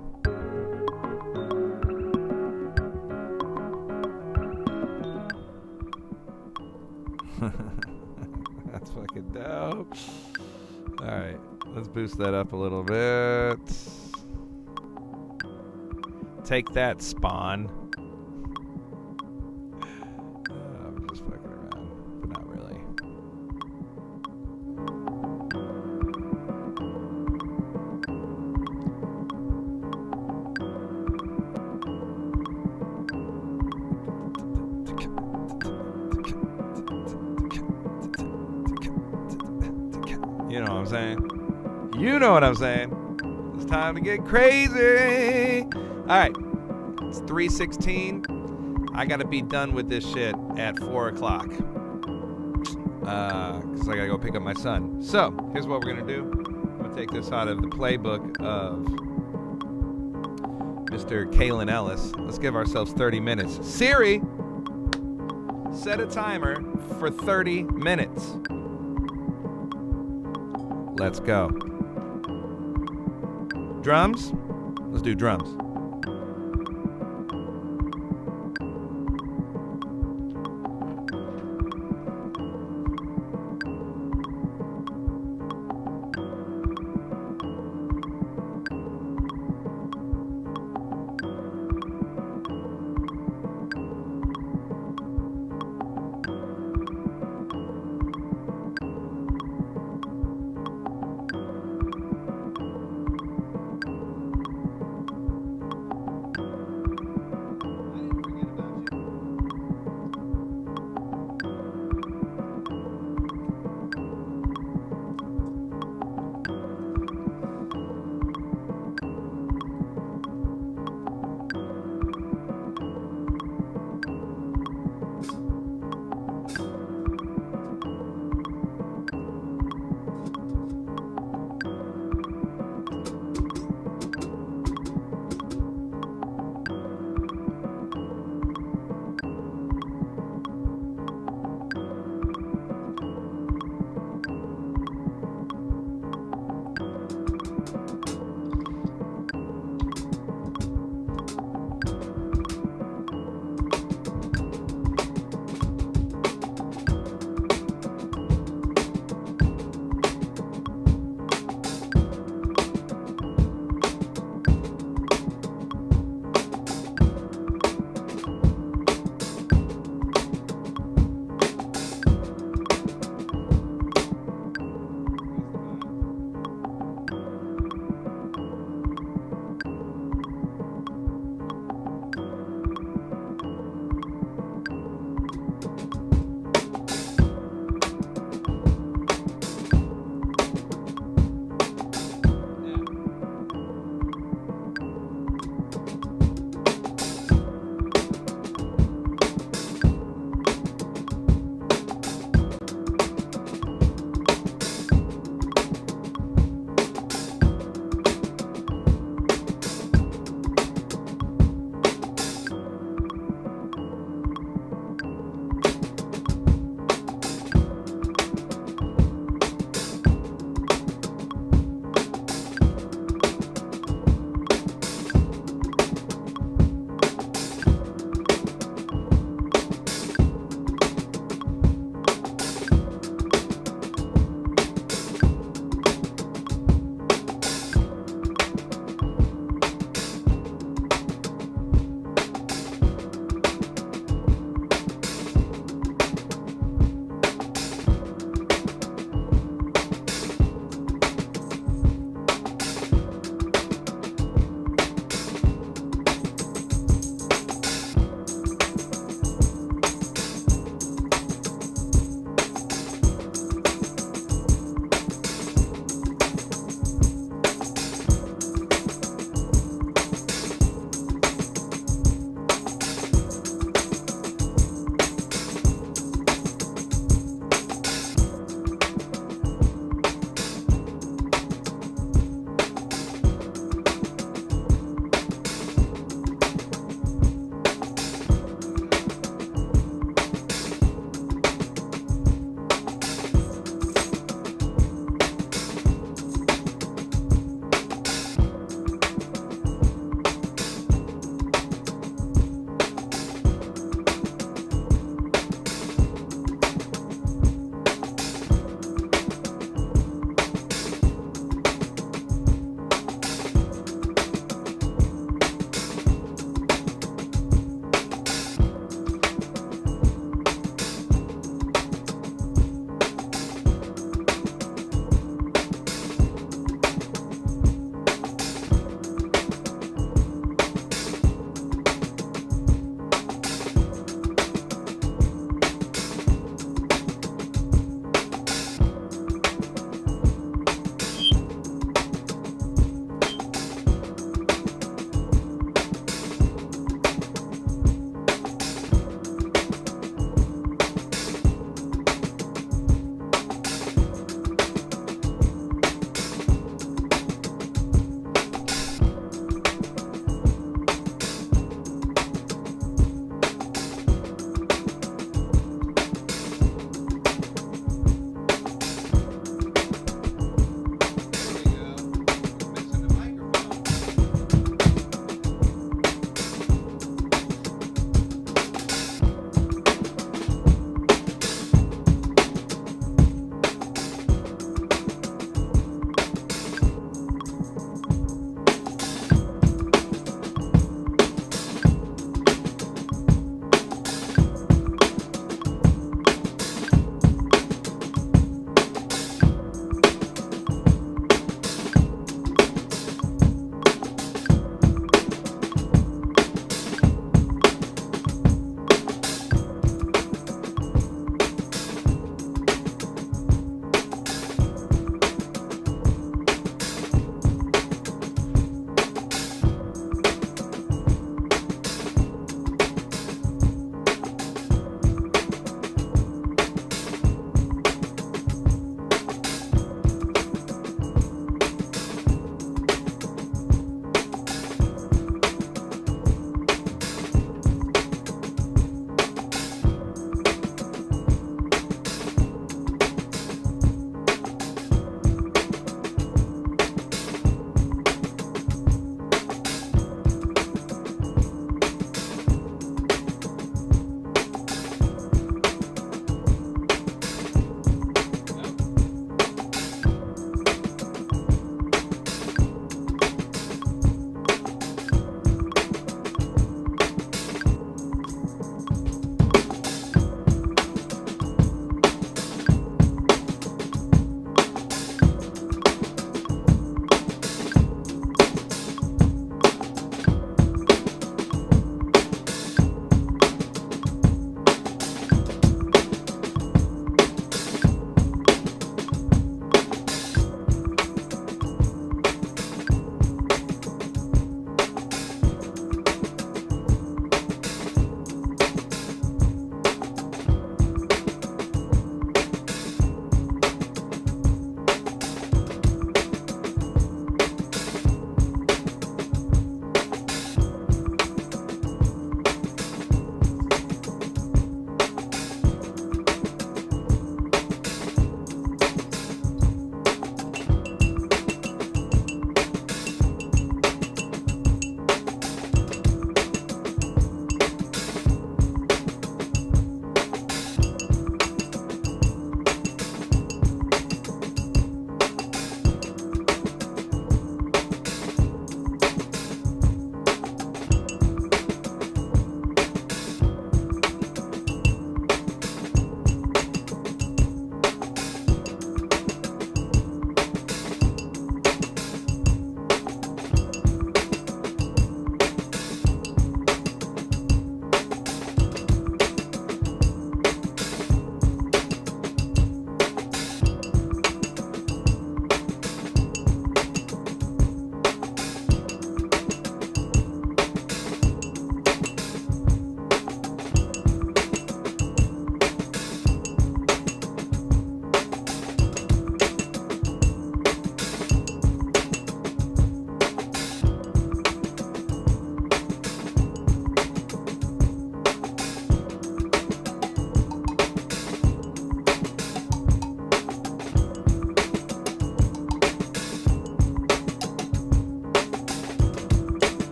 That's fucking dope. Alright, let's boost that up a little bit. Take that, Spawn. I'm just fucking around, but not really. You know what I'm saying? You know what I'm saying? It's time to get crazy. All right, it's 3:16. I gotta be done with this shit at 4 o'clock. Cause I gotta go pick up my son. So here's what we're gonna do. I'm gonna take this out of the playbook of Mr. Kalen Ellis. Let's give ourselves 30 minutes. Siri, set a timer for 30 minutes. Let's go. Drums? Let's do drums.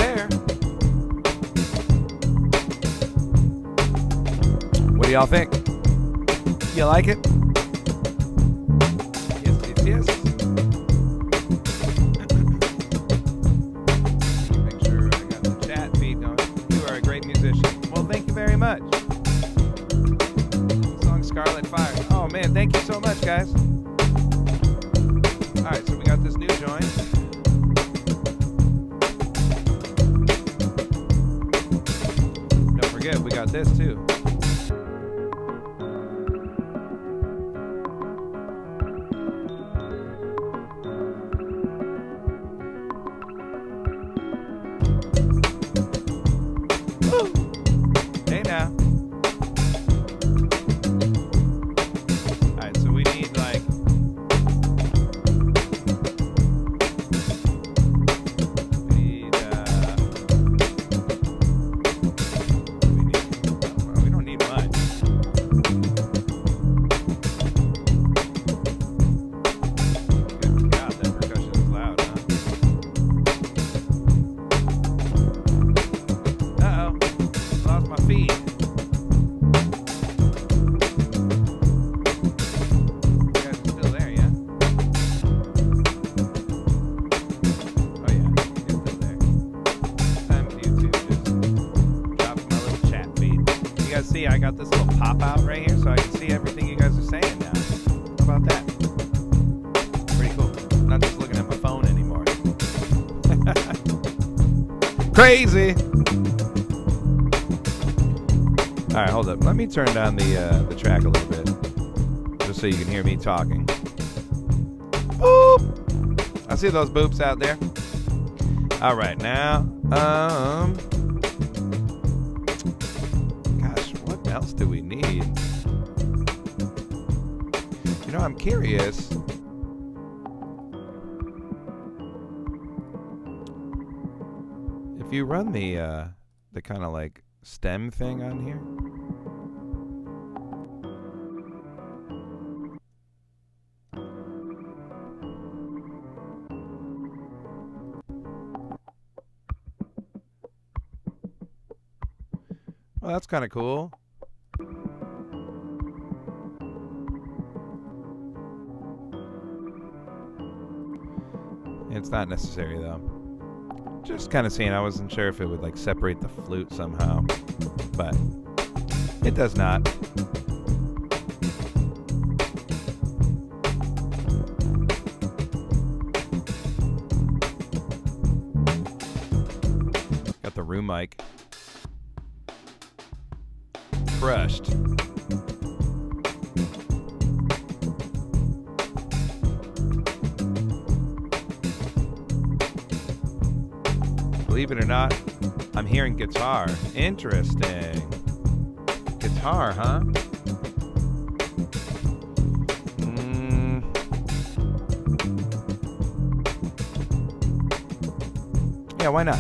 there. What do y'all think? You like it? Yes, yes, yes. Make sure I got the chat feed going. You are a great musician. Well, thank you very much. Song Scarlet Fire. Oh man, thank you so much, guys. All right, so we got this new joint. Don't forget, we got this too. Hey now. Alright, so we need like we don't need much. Good God, that percussion is loud, huh? Uh-oh. Lost my feed. You guys are still there, yeah? Oh yeah, you're still there. Time YouTube just dropped my little chat feed. You guys see I got this little pop out right here so I can see everything you guys are saying now. How about that? Pretty cool. I'm not just looking at my phone anymore. Crazy! All right, hold up. Let me turn down the track a little bit, just so you can hear me talking. Boop! I see those boops out there. All right, now, gosh, what else do we need? You know, I'm curious. If you run the kind of like stem thing on here. Well, that's kind of cool. It's not necessary though. Just kind of seeing, I wasn't sure if it would like separate the flute somehow, but it does not. Got the room mic. Crushed. Believe it or not, I'm hearing guitar. Interesting. Guitar, huh? Yeah, why not?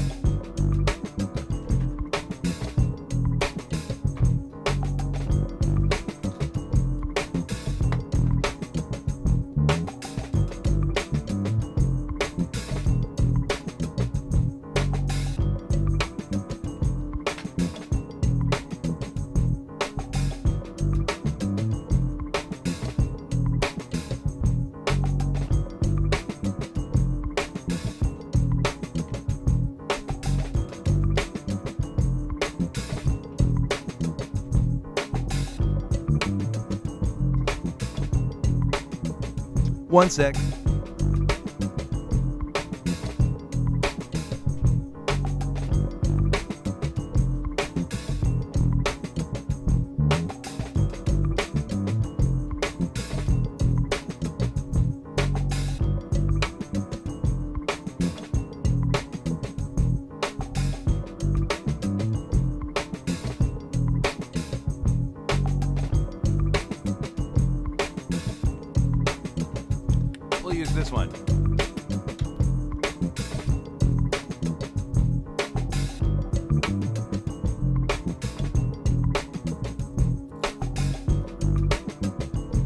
One sec. We'll use this one.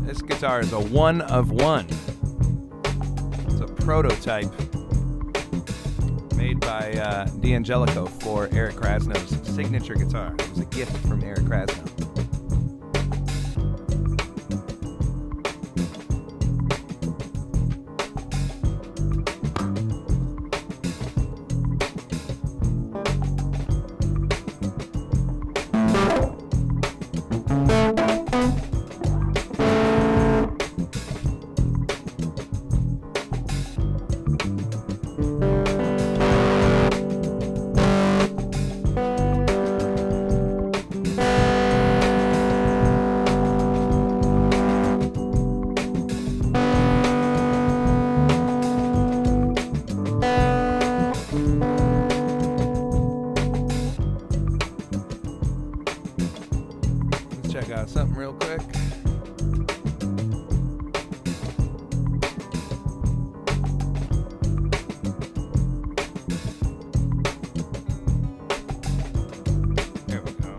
This guitar is a one of one. It's a prototype made by D'Angelico for Eric Krasno's signature guitar. It was a gift from Eric Krasno. Something real quick. There we go.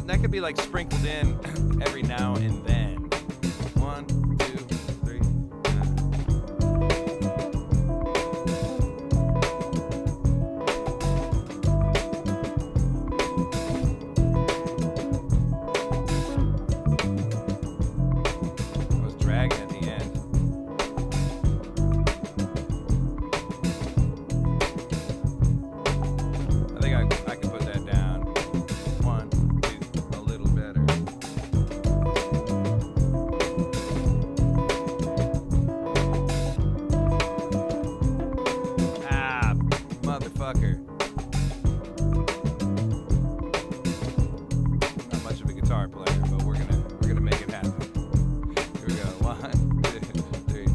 That could be like sprinkled in every now and then. 1, 2, 3. motherfucker. Not much of a guitar player, but we're gonna make it happen. Here we go. 1, 2, 3.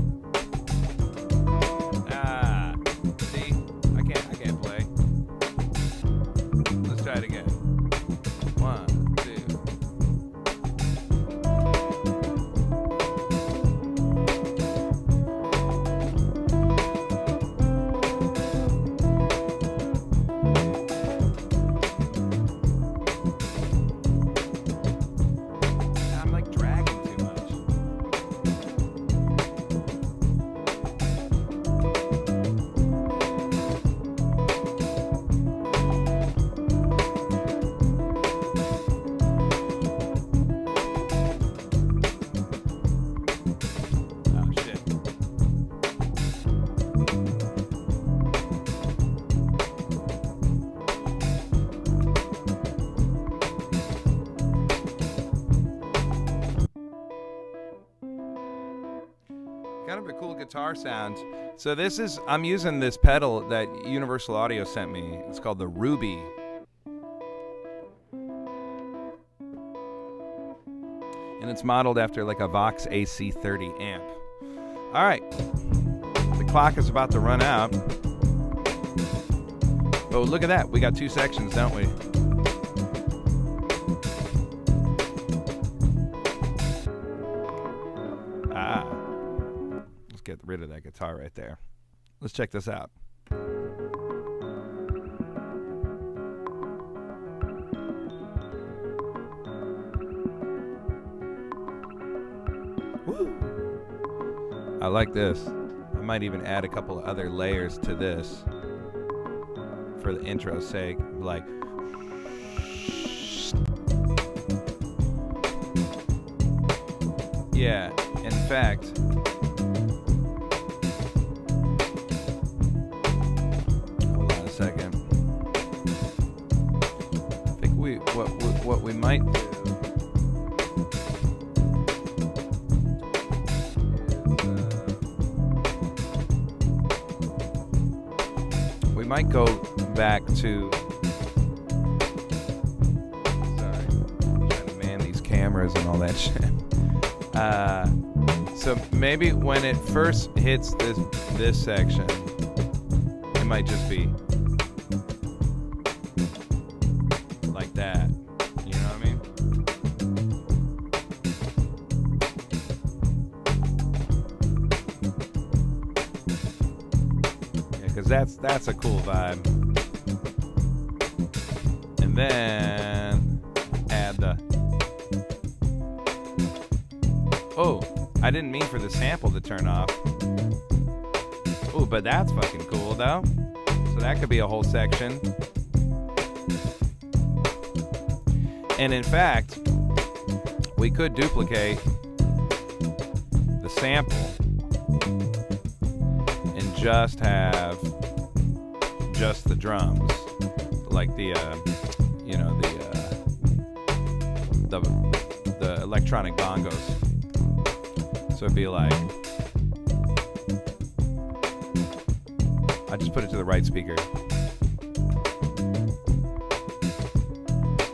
Ah, see, I can't play. Let's try it again. 1, 2. I'm like dragging too much. Oh shit. Kind of a cool guitar sound. So I'm using this pedal that Universal Audio sent me. It's called the Ruby. And it's modeled after like a Vox AC30 amp. All right. The clock is about to run out. Oh, look at that. We got 2 sections, don't we? Ah. Let's get rid of that guitar right there. Let's check this out. Woo. I like this. I might even add a couple of other layers to this for the intro's sake. Like, yeah, in fact, hold on a second. I think what we might do is we might go back to, sorry, I'm trying to man these cameras and all that shit. So maybe when it first hits this section, it might just be like that. You know what I mean? Yeah, because that's a cool vibe. And then add the. Oh, I didn't mean for the sample to turn off. Oh, but that's fucking cool though. So that could be a whole section. And in fact, we could duplicate the sample and just have just the drums, like the the electronic bongos. So it'd be like, I just put it to the right speaker.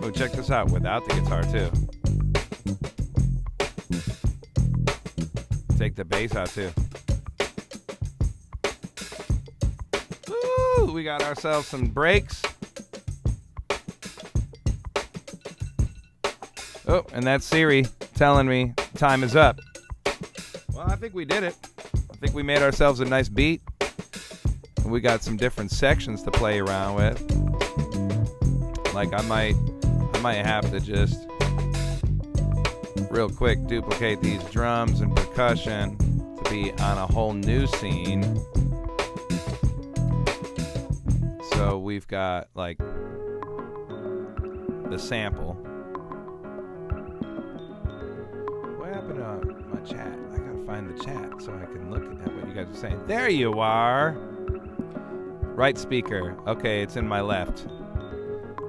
Oh, check this out without the guitar too. Take the bass out too. Woo! We got ourselves some breaks. Oh, and that's Siri telling me time is up. Well, I think we did it. I think we made ourselves a nice beat. And we got some different sections to play around with. Like I might have to just real quick duplicate these drums and percussion to be on a whole new scene. So we've got like the sample. What happened to my chat? I gotta find the chat so I can look at what you guys are saying. There you are. Right speaker. Okay, it's in my left.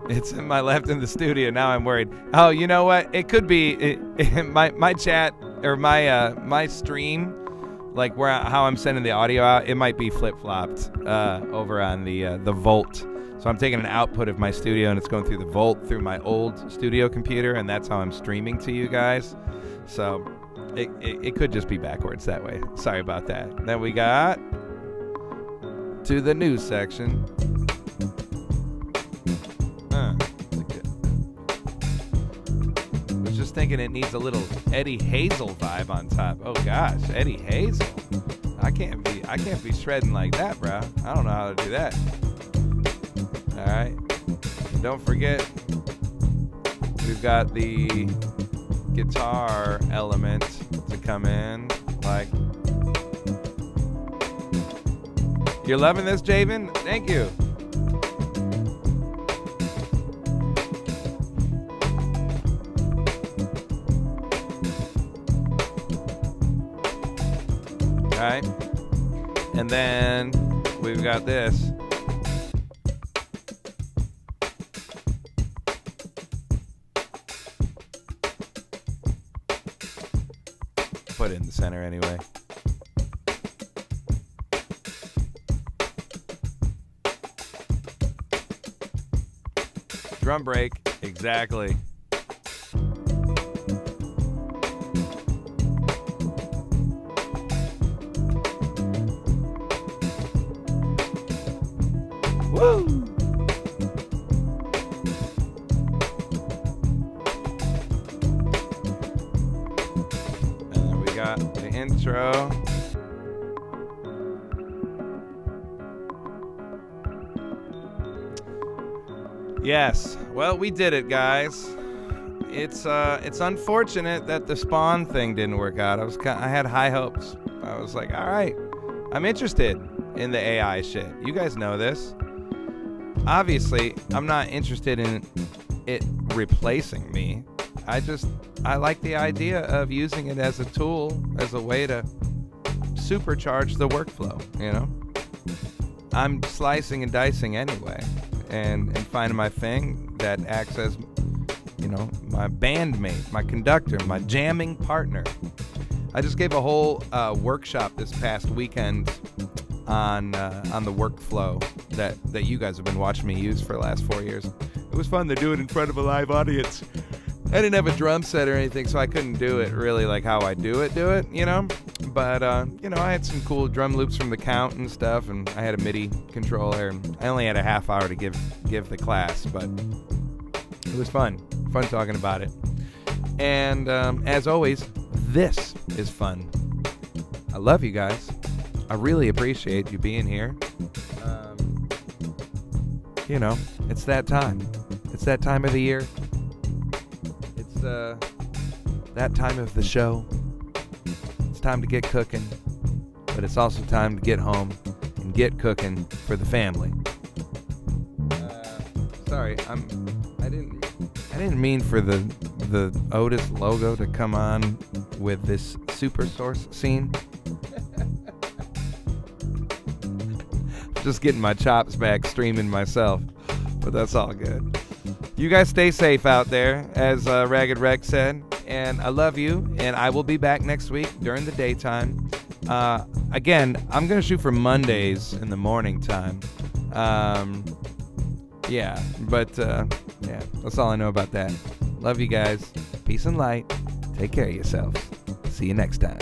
It's in my left in the studio. Now I'm worried. Oh, you know what? It could be my chat or my stream like how I'm sending the audio out, it might be flip-flopped over on the Volt. So I'm taking an output of my studio and it's going through the Volt through my old studio computer, and that's how I'm streaming to you guys. So it could just be backwards that way. Sorry about that. Then we got to the news section. Was just thinking it needs a little Eddie Hazel vibe on top. Oh gosh, Eddie Hazel. I can't be shredding like that, bro. I don't know how to do that. All right. Don't forget, we've got the guitar element to come in. Like, you're loving this, Javen? Thank you. All right. And then we've got this. Put it in the center anyway. Drum break, exactly. Woo! And then we got the intro. Yes. Well, we did it, guys. It's unfortunate that the Spawn thing didn't work out. I had high hopes. I was like, all right, I'm interested in the AI shit. You guys know this. Obviously, I'm not interested in it replacing me. I like the idea of using it as a tool, as a way to supercharge the workflow, you know? I'm slicing and dicing anyway, and finding my thing that acts as, you know, my bandmate, my conductor, my jamming partner. I just gave a whole workshop this past weekend on the workflow that you guys have been watching me use for the last 4 years. It was fun to do it in front of a live audience. I didn't have a drum set or anything, so I couldn't do it really like how I do it, you know? But, you know, I had some cool drum loops from the Count and stuff, and I had a MIDI controller, and I only had a half hour to give the class, but it was fun talking about it. And as always, this is fun. I love you guys. I really appreciate you being here. You know, it's that time. It's that time of the year. It's that time of the show. It's time to get cooking, but it's also time to get home and get cooking for the family. Sorry, I didn't mean for the Otis logo to come on with this super source scene. Just getting my chops back streaming myself, but that's all good. You guys stay safe out there, as Ragged Rex said, and I love you, and I will be back next week during the daytime. Again, I'm going to shoot for Mondays in the morning time. Yeah, but yeah, that's all I know about that. Love you guys. Peace and light. Take care of yourselves. See you next time.